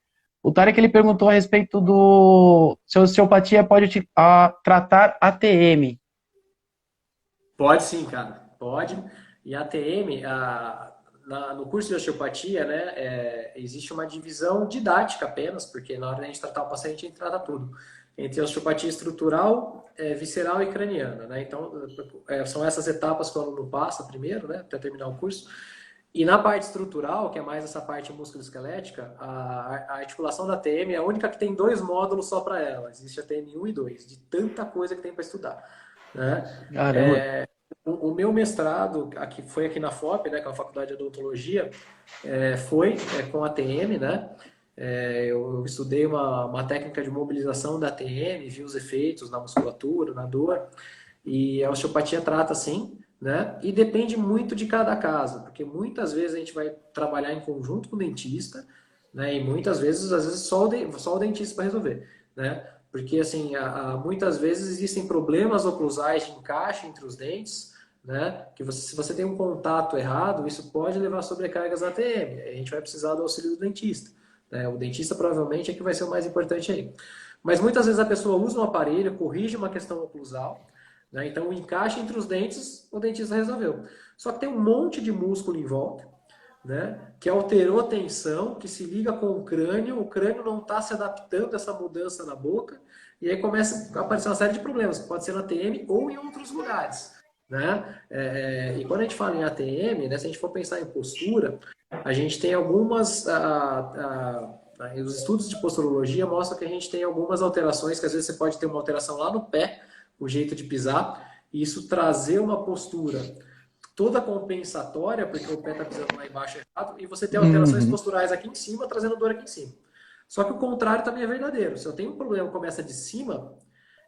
O Tarek, ele perguntou a respeito do se a osteopatia pode tratar ATM. Pode sim, cara. Pode. E a ATM, no curso de osteopatia, né, existe uma divisão didática apenas, porque na hora de a gente tratar o paciente, a gente trata tudo. Entre a osteopatia estrutural, visceral e craniana, né? Então, são essas etapas que o aluno passa primeiro, né, até terminar o curso. E na parte estrutural, que é mais essa parte musculoesquelética, a articulação da ATM é a única que tem 2 módulos só para ela. Existe a ATM 1 e 2, de tanta coisa que tem para estudar, né? Caramba. O meu mestrado foi aqui na FOP, né, que é a Faculdade de Odontologia, foi com a ATM, né? Eu estudei uma técnica de mobilização da ATM, vi os efeitos na musculatura, na dor, e a osteopatia trata assim, né? E depende muito de cada caso, porque muitas vezes a gente vai trabalhar em conjunto com o dentista, né? E muitas vezes, às vezes, só o dentista para resolver, né? Porque, assim, muitas vezes existem problemas oclusais de encaixe entre os dentes, né? Que se você tem um contato errado, isso pode levar a sobrecargas na ATM. A gente vai precisar do auxílio do dentista, né? O dentista provavelmente é que vai ser o mais importante aí. Mas muitas vezes a pessoa usa um aparelho, corrige uma questão oclusal, né? Então o encaixe entre os dentes, o dentista resolveu. Só que tem um monte de músculo em volta, né, que alterou a tensão, que se liga com o crânio não está se adaptando a essa mudança na boca, e aí começa a aparecer uma série de problemas, que pode ser na ATM ou em outros lugares. Né? E quando a gente fala em ATM, né, se a gente for pensar em postura, a gente tem algumas. Os estudos de posturologia mostram que a gente tem algumas alterações, que às vezes você pode ter uma alteração lá no pé, o jeito de pisar, e isso trazer uma postura toda compensatória, porque o pé está pisando lá embaixo errado, e você tem alterações Uhum. posturais aqui em cima, trazendo dor aqui em cima. Só que o contrário também é verdadeiro. Se eu tenho um problema que começa de cima,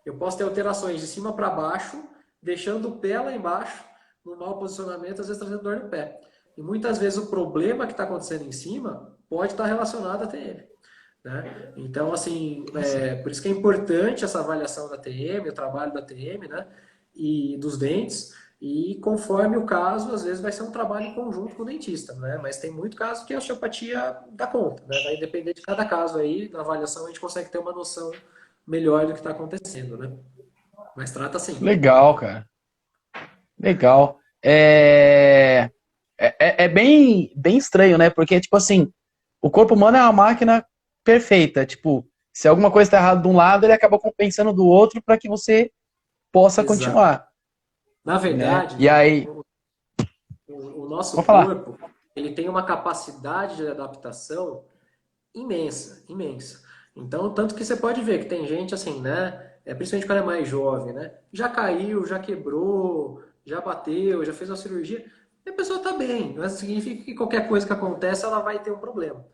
eu posso ter alterações de cima para baixo, deixando o pé lá embaixo, no mau posicionamento, às vezes trazendo dor no pé. E muitas vezes o problema que está acontecendo em cima pode estar relacionado à TM. Né? Então, assim, por isso que é importante essa avaliação da TM, o trabalho da TM, né? E dos dentes, e conforme o caso, às vezes vai ser um trabalho em conjunto com o dentista, né? Mas tem muito caso que a osteopatia dá conta, né? Vai depender de cada caso aí, na avaliação a gente consegue ter uma noção melhor do que está acontecendo, né? Mas trata sim. Legal, cara. Legal. É bem, bem estranho, né? Porque, tipo assim, o corpo humano é uma máquina perfeita. Tipo, se alguma coisa está errada de um lado, ele acaba compensando do outro para que você possa Exato. continuar, Na né? verdade, E aí, o nosso vou falar. corpo, ele tem uma capacidade de adaptação imensa, imensa. Então, tanto que você pode ver que tem gente assim, né? Principalmente quando é mais jovem, né? Já caiu, já quebrou, já bateu, já fez uma cirurgia. E a pessoa tá bem. Mas significa que qualquer coisa que acontece, ela vai ter um problema.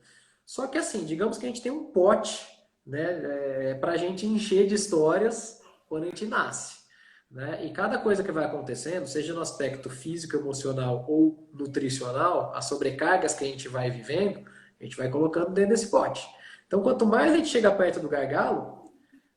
Só que assim, digamos que a gente tem um pote, né? Pra gente encher de histórias quando a gente nasce. Né? E cada coisa que vai acontecendo, seja no aspecto físico, emocional ou nutricional, as sobrecargas que a gente vai vivendo, a gente vai colocando dentro desse pote. Então, quanto mais a gente chega perto do gargalo,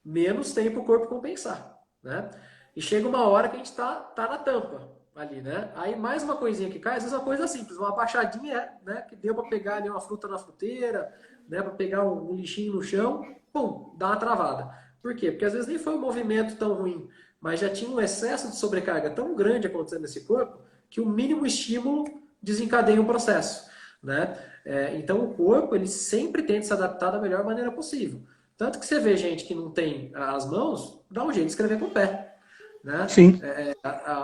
menos tempo o corpo compensar, né? E chega uma hora que a gente tá na tampa ali, né? Aí mais uma coisinha que cai, às vezes é uma coisa simples, uma baixadinha, né? Que deu para pegar ali uma fruta na fruteira, né? Para pegar um lixinho no chão, pum, dá uma travada. Por quê? Porque às vezes nem foi um movimento tão ruim, mas já tinha um excesso de sobrecarga tão grande acontecendo nesse corpo que o mínimo estímulo desencadeia um processo, né? Então o corpo ele sempre tenta se adaptar da melhor maneira possível. Tanto que você vê gente que não tem as mãos, dá um jeito de escrever com o pé. Né? Sim,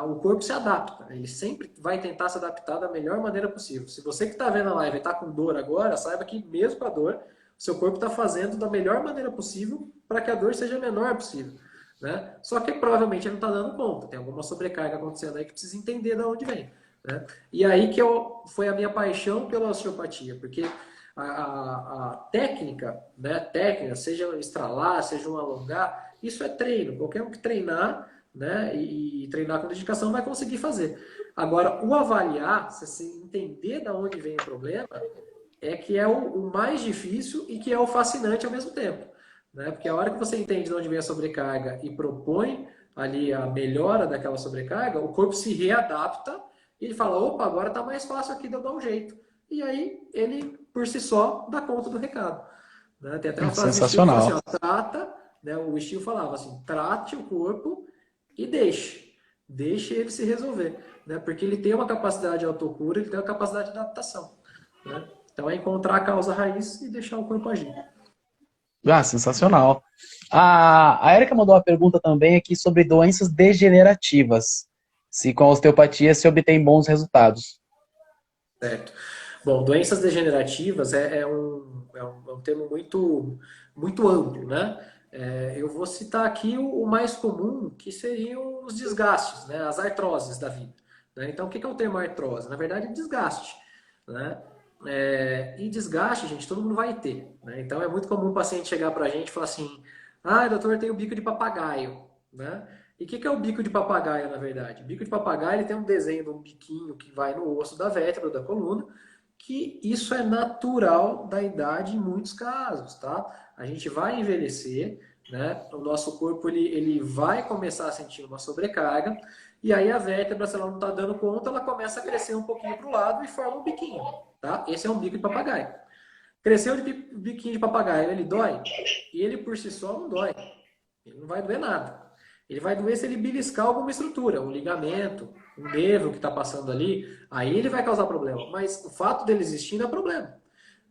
O corpo se adapta, ele sempre vai tentar se adaptar da melhor maneira possível. Se você que está vendo a live está com dor agora, saiba que mesmo com a dor, seu corpo está fazendo da melhor maneira possível para que a dor seja a menor possível. Né? Só que provavelmente ele não está dando conta, tem alguma sobrecarga acontecendo aí que precisa entender de onde vem. Né? E aí que foi a minha paixão pela osteopatia, porque a técnica, né, técnica, seja estralar, seja um alongar, isso é treino. Qualquer um que treinar, né, e treinar com dedicação vai conseguir fazer. Agora, o avaliar, se você entender de onde vem o problema, é que é o mais difícil e que é o fascinante ao mesmo tempo. Né? Porque a hora que você entende de onde vem a sobrecarga e propõe ali a melhora daquela sobrecarga, o corpo se readapta e ele fala, opa, agora está mais fácil aqui de eu dar um jeito. E aí ele, por si só, dá conta do recado. Né? Tem até uma frase do Estilo que fala assim, sensacional. ó, trata, né? O Estilo falava assim, trate o corpo e deixe. Deixe ele se resolver. Né? Porque ele tem uma capacidade de autocura, ele tem uma capacidade de adaptação. Né? Então é encontrar a causa raiz e deixar o corpo agir. Ah, sensacional. A Erika mandou uma pergunta também aqui sobre doenças degenerativas. Se com a osteopatia se obtém bons resultados. Certo. Bom, doenças degenerativas é um termo muito amplo, né? Eu vou citar aqui o mais comum, que seriam os desgastes, né? As artroses da vida. Né? Então, o que é o termo artrose? Na verdade, é desgaste. Né? E desgaste, gente, todo mundo vai ter. Né? Então, é muito comum o paciente chegar para a gente e falar assim: ah, doutor, eu tenho bico de papagaio. Né? E o que é o bico de papagaio, na verdade? O bico de papagaio ele tem um desenho de um biquinho que vai no osso da vértebra, da coluna, que isso é natural da idade em muitos casos, tá? A gente vai envelhecer, né? O nosso corpo ele vai começar a sentir uma sobrecarga, e aí a vértebra, se ela não está dando conta, ela começa a crescer um pouquinho para o lado e forma um biquinho, tá? Esse é um bico de papagaio. Cresceu de biquinho de papagaio, ele dói? E ele por si só não dói. Ele não vai doer nada. Ele vai doer se ele beliscar alguma estrutura, um ligamento, um nervo que está passando ali, aí ele vai causar problema. Mas o fato dele existir não é problema.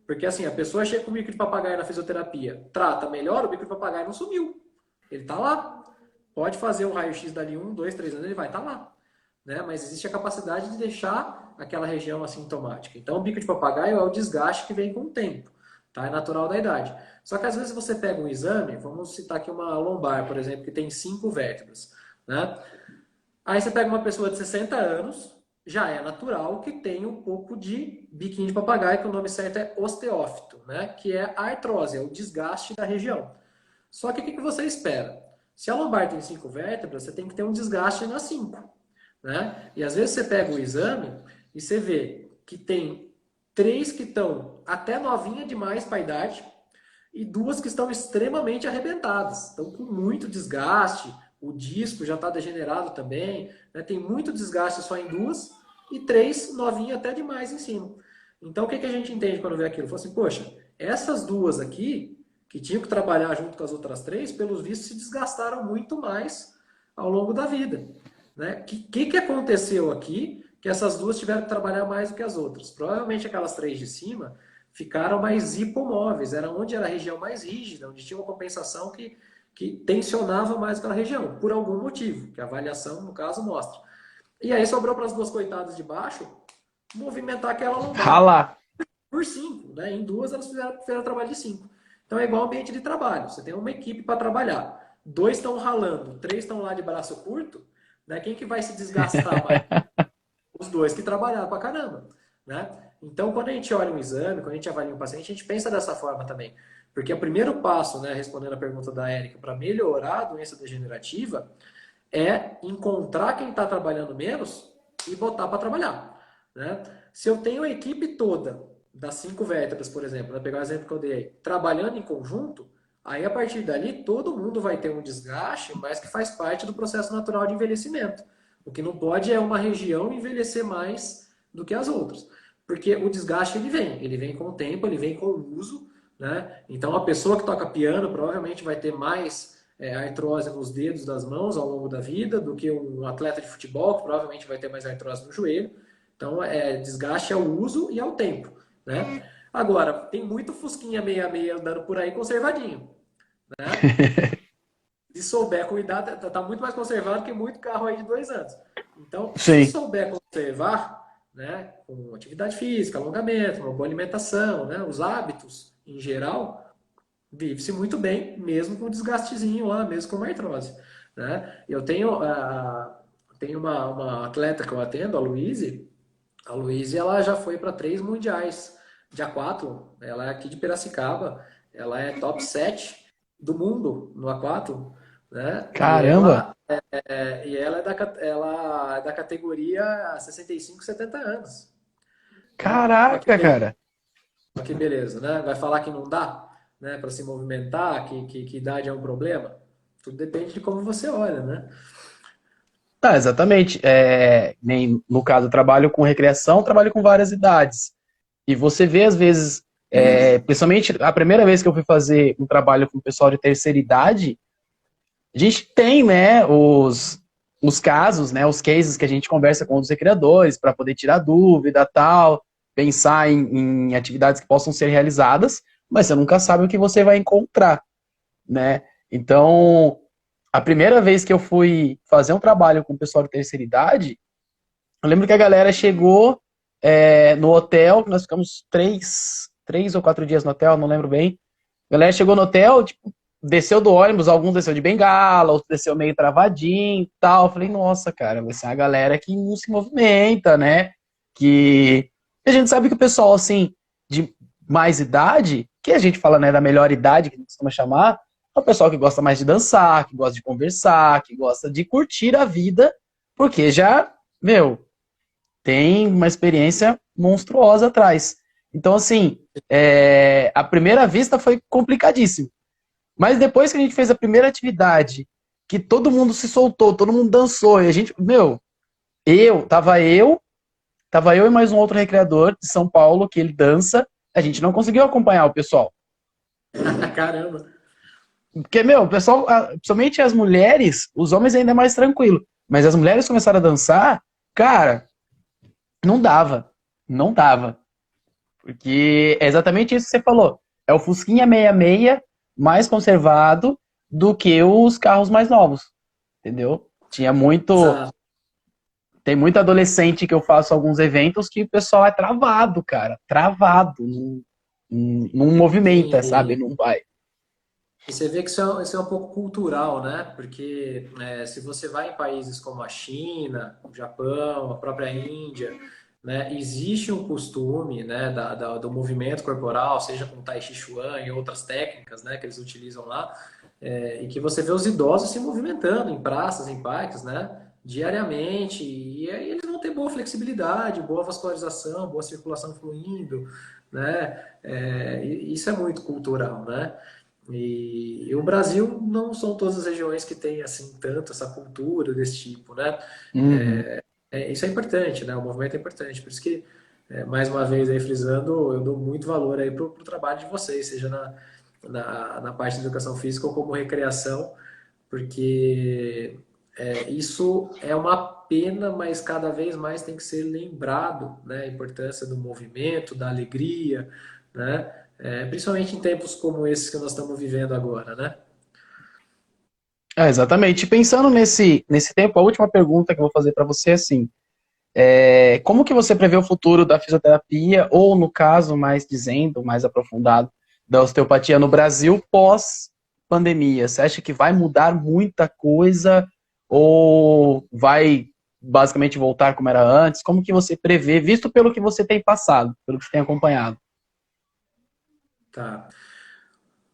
Porque assim, a pessoa chega com o bico de papagaio na fisioterapia, trata melhor, o bico de papagaio não sumiu. Ele está lá. Pode fazer um raio-x dali 1, 2, 3 anos, ele vai estar lá. Né? Mas existe a capacidade de deixar aquela região assintomática. Então, o bico de papagaio é o desgaste que vem com o tempo. Tá? É natural da idade. Só que às vezes você pega um exame, vamos citar aqui uma lombar, por exemplo, que tem 5 vértebras. Né? Aí você pega uma pessoa de 60 anos, já é natural que tenha um pouco de biquinho de papagaio, que o nome certo é osteófito, né? Que é a artrose, é o desgaste da região. Só que o que você espera? Se a lombar tem 5 vértebras, você tem que ter um desgaste nas 5. Né? E às vezes você pega o exame e você vê que tem 3 que estão até novinha demais para a idade e 2 que estão extremamente arrebentadas. Estão com muito desgaste, o disco já está degenerado também, né? Tem muito desgaste só em 2 e 3 novinha até demais em cima. Então o que a gente entende quando vê aquilo? Fala assim, poxa, essas 2 aqui, que tinham que trabalhar junto com as outras 3, pelos vistos se desgastaram muito mais ao longo da vida. Né? Que aconteceu aqui que essas 2 tiveram que trabalhar mais do que as outras? Provavelmente aquelas 3 de cima ficaram mais hipomóveis, era onde era a região mais rígida, onde tinha uma compensação que tensionava mais aquela região, por algum motivo, que a avaliação, no caso, mostra. E aí sobrou para as 2 coitadas de baixo movimentar aquela lombar. Rala. Por 5, né? Em 2 elas fizeram trabalho de 5. Então é igual ao ambiente de trabalho, você tem uma equipe para trabalhar. 2 estão ralando, 3 estão lá de braço curto, né? Quem que vai se desgastar mais? Os 2 que trabalharam pra caramba, né? Então, quando a gente olha um exame, quando a gente avalia um paciente, a gente pensa dessa forma também. Porque o primeiro passo, né, respondendo a pergunta da Érica, para melhorar a doença degenerativa, é encontrar quem está trabalhando menos e botar para trabalhar, né? Se eu tenho a equipe toda das 5 vértebras, por exemplo, né, pegar o exemplo que eu dei, trabalhando em conjunto, aí a partir dali todo mundo vai ter um desgaste, mas que faz parte do processo natural de envelhecimento. O que não pode é uma região envelhecer mais do que as outras. Porque o desgaste ele vem com o tempo, ele vem com o uso, né? Então a pessoa que toca piano provavelmente vai ter mais artrose nos dedos das mãos ao longo da vida do que um atleta de futebol, que provavelmente vai ter mais artrose no joelho. Então desgaste ao uso e ao tempo, né? Agora, tem muito Fusquinha 66 andando por aí conservadinho, né? Se souber cuidar, tá muito mais conservado que muito carro aí de 2 anos. Então, Sim. se souber conservar, né, com atividade física, alongamento, uma boa alimentação, né, os hábitos em geral, vive-se muito bem, mesmo com desgastezinho lá, mesmo com uma artrose. Né? Eu tenho uma atleta que eu atendo, a Luíse. A Luíse, ela já foi para 3 mundiais de aquatlo. Ela é aqui de Piracicaba. Ela é top 7 do mundo no aquatlo. Né? Caramba! Ela é da categoria 65, 70 anos. Né? Olha que Caraca, beleza, cara! olha que beleza, né? Vai falar que não dá, né, para se movimentar, que idade é um problema? Tudo depende de como você olha, né? Tá, exatamente. Nem, no caso, eu trabalho com recreação, trabalho com várias idades. E você vê, às vezes, principalmente a primeira vez que eu fui fazer um trabalho com o pessoal de terceira idade, a gente tem, né, os casos, né, os cases que a gente conversa com os recreadores para poder tirar dúvida, tal, pensar em atividades que possam ser realizadas, mas você nunca sabe o que você vai encontrar, né? Então, a primeira vez que eu fui fazer um trabalho com o pessoal de terceira idade, eu lembro que a galera chegou no hotel, nós ficamos 3 ou 4 dias no hotel, não lembro bem. A galera chegou no hotel, tipo, desceu do ônibus, alguns desceu de bengala, outros desceu meio travadinho e tal. Eu falei, nossa, cara, vai ser uma galera que não se movimenta, né? Que a gente sabe que o pessoal, assim, de mais idade, que a gente fala, né, da melhor idade, que a gente costuma chamar, é o pessoal que gosta mais de dançar, que gosta de conversar, que gosta de curtir a vida, porque já, meu, tem uma experiência monstruosa atrás. Então, assim, a primeira vista foi complicadíssimo. Mas depois que a gente fez a primeira atividade, que todo mundo se soltou, todo mundo dançou, e a gente, meu, tava eu e mais um outro recreador de São Paulo, que ele dança, a gente não conseguiu acompanhar o pessoal. Caramba. Porque, meu, o pessoal, principalmente as mulheres, os homens ainda é mais tranquilo, mas as mulheres começaram a dançar, cara, não dava, não dava. Porque é exatamente isso que você falou. É o Fusquinha 66 mais conservado do que os carros mais novos. Entendeu? Tinha muito. Exato. Tem muito adolescente que eu faço alguns eventos que o pessoal é travado, cara. Travado. Não movimenta, sabe? E, Não vai. e você vê que isso é um pouco cultural, né? Porque se você vai em países como a China, o Japão, a própria Índia, né, existe um costume, né, do movimento corporal, seja com Tai Chi Chuan e outras técnicas, né, que eles utilizam lá, e que você vê os idosos se movimentando em praças, em parques, né, diariamente, e aí eles vão ter boa flexibilidade, boa vascularização, boa circulação fluindo, né? Isso é muito cultural, né? E o Brasil não são todas as regiões que têm assim tanto essa cultura desse tipo, né? Uhum. Isso é importante, né? O movimento é importante, por isso que mais uma vez aí frisando, eu dou muito valor aí pro trabalho de vocês, seja na parte de educação física ou como recreação, porque isso é uma pena, mas cada vez mais tem que ser lembrado, né? A importância do movimento, da alegria, né? Principalmente em tempos como esses que nós estamos vivendo agora, né? Exatamente. Pensando nesse tempo, a última pergunta que eu vou fazer para você é assim, como que você prevê o futuro da fisioterapia, ou no caso, mais dizendo, mais aprofundado, da osteopatia no Brasil pós-pandemia? Você acha que vai mudar muita coisa ou vai basicamente voltar como era antes? Como que você prevê, visto pelo que você tem passado, pelo que você tem acompanhado? Tá.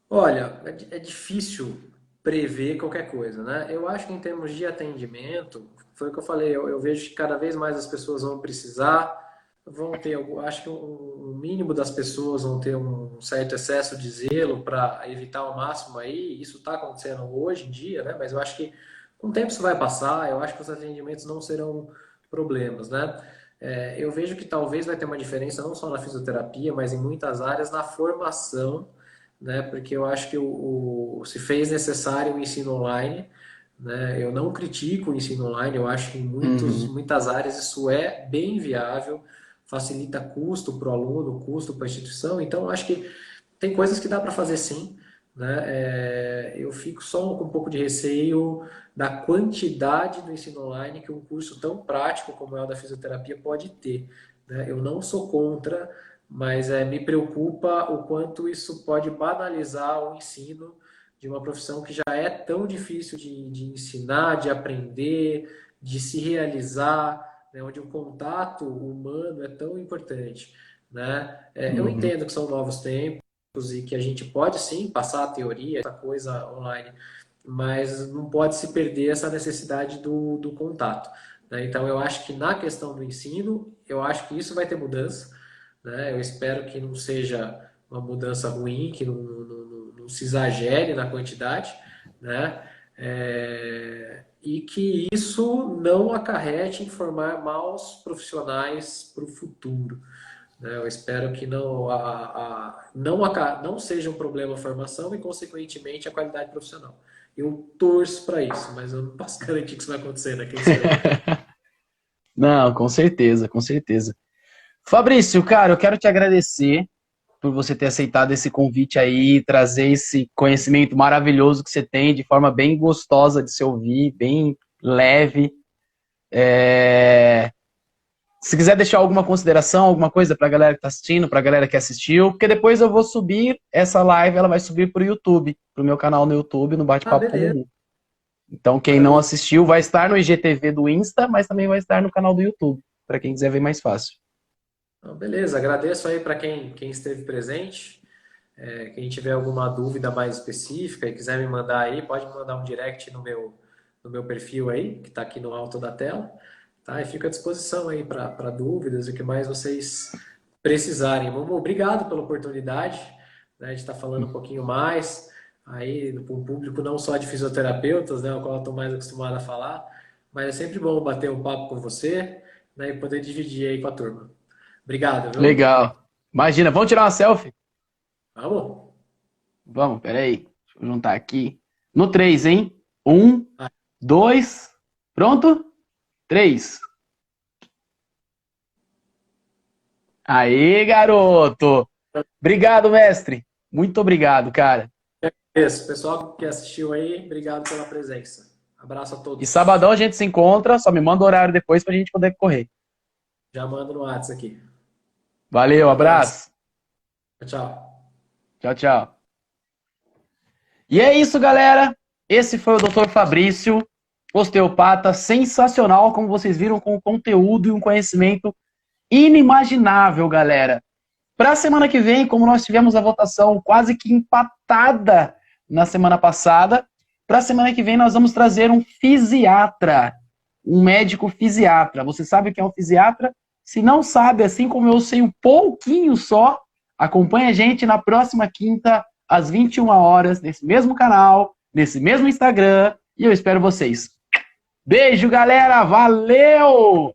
Olha, é difícil prever qualquer coisa, né? Eu acho que em termos de atendimento, foi o que eu falei, eu vejo que cada vez mais as pessoas vão precisar, vão ter, acho que um mínimo das pessoas vão ter um certo excesso de zelo para evitar ao máximo aí, isso está acontecendo hoje em dia, né? Mas eu acho que com o tempo isso vai passar, eu acho que os atendimentos não serão problemas, né? Eu vejo que talvez vai ter uma diferença não só na fisioterapia, mas em muitas áreas na formação, né? Porque eu acho que se fez necessário o ensino online, né? Eu não critico o ensino online, eu acho que em Uhum. muitas áreas isso é bem viável, facilita custo para o aluno, custo para a instituição, então eu acho que tem coisas que dá para fazer sim, né? Eu fico só com um pouco de receio da quantidade do ensino online que um curso tão prático como é o da fisioterapia pode ter, né? Eu não sou contra, mas me preocupa o quanto isso pode banalizar o ensino de uma profissão que já é tão difícil de ensinar, de aprender, de se realizar, né? Onde o contato humano é tão importante, né? Eu Uhum. entendo que são novos tempos e que a gente pode sim passar a teoria, essa coisa online, mas não pode se perder essa necessidade do contato, né? Então eu acho que na questão do ensino, eu acho que isso vai ter mudança, né? Eu espero que não seja uma mudança ruim, que não se exagere na quantidade, né? E que isso não acarrete em formar maus profissionais para o futuro, né? Eu espero que não seja um problema a formação e, consequentemente, a qualidade profissional. Eu torço para isso, mas eu não posso garantir que isso vai acontecer, né? Quem sou eu? Não, com certeza, com certeza. Fabrício, cara, eu quero te agradecer por você ter aceitado esse convite aí, trazer esse conhecimento maravilhoso que você tem, de forma bem gostosa de se ouvir, bem leve. Se quiser deixar alguma consideração, alguma coisa para a galera que está assistindo, para a galera que assistiu, porque depois eu vou subir essa live, ela vai subir para o YouTube, para o meu canal no YouTube, no Ah, Bate-Papo beleza. Comum. Então, quem não Maravilha. assistiu vai estar no IGTV do Insta, mas também vai estar no canal do YouTube, para quem quiser ver mais fácil. Então, beleza, agradeço aí para quem esteve presente. Quem tiver alguma dúvida mais específica e quiser me mandar aí, pode me mandar um direct no meu perfil aí, que está aqui no alto da tela. Tá? E fico à disposição aí para dúvidas e o que mais vocês precisarem. Obrigado pela oportunidade, né, de estar falando um pouquinho mais aí para um público não só de fisioterapeutas, né, o qual eu estou mais acostumado a falar, mas é sempre bom bater um papo com você, né, e poder dividir aí com a turma. Obrigado, viu? Legal. Imagina, vamos tirar uma selfie? Vamos? Vamos, peraí. Deixa eu juntar aqui. No 3, hein? 1, 2, pronto? 3. Aê, garoto! Obrigado, mestre. Muito obrigado, cara. Isso, pessoal que assistiu aí, obrigado pela presença. Abraço a E todos. sabadão a gente se encontra, só me manda o horário depois pra gente poder correr. Já mando no WhatsApp aqui. Valeu, Um abraço. abraço. Tchau. Tchau, tchau. E é isso, galera. Esse foi o Dr. Fabrício, osteopata sensacional, como vocês viram, com um conteúdo e um conhecimento inimaginável, galera. Para a semana que vem, como nós tivemos a votação quase que empatada na semana passada, para a semana que vem nós vamos trazer um fisiatra, um médico fisiatra. Você sabe o que é um fisiatra? Se não sabe, assim como eu sei um pouquinho só, acompanha a gente na próxima quinta, às 21 horas, nesse mesmo canal, nesse mesmo Instagram, e eu espero vocês. Beijo, galera! Valeu!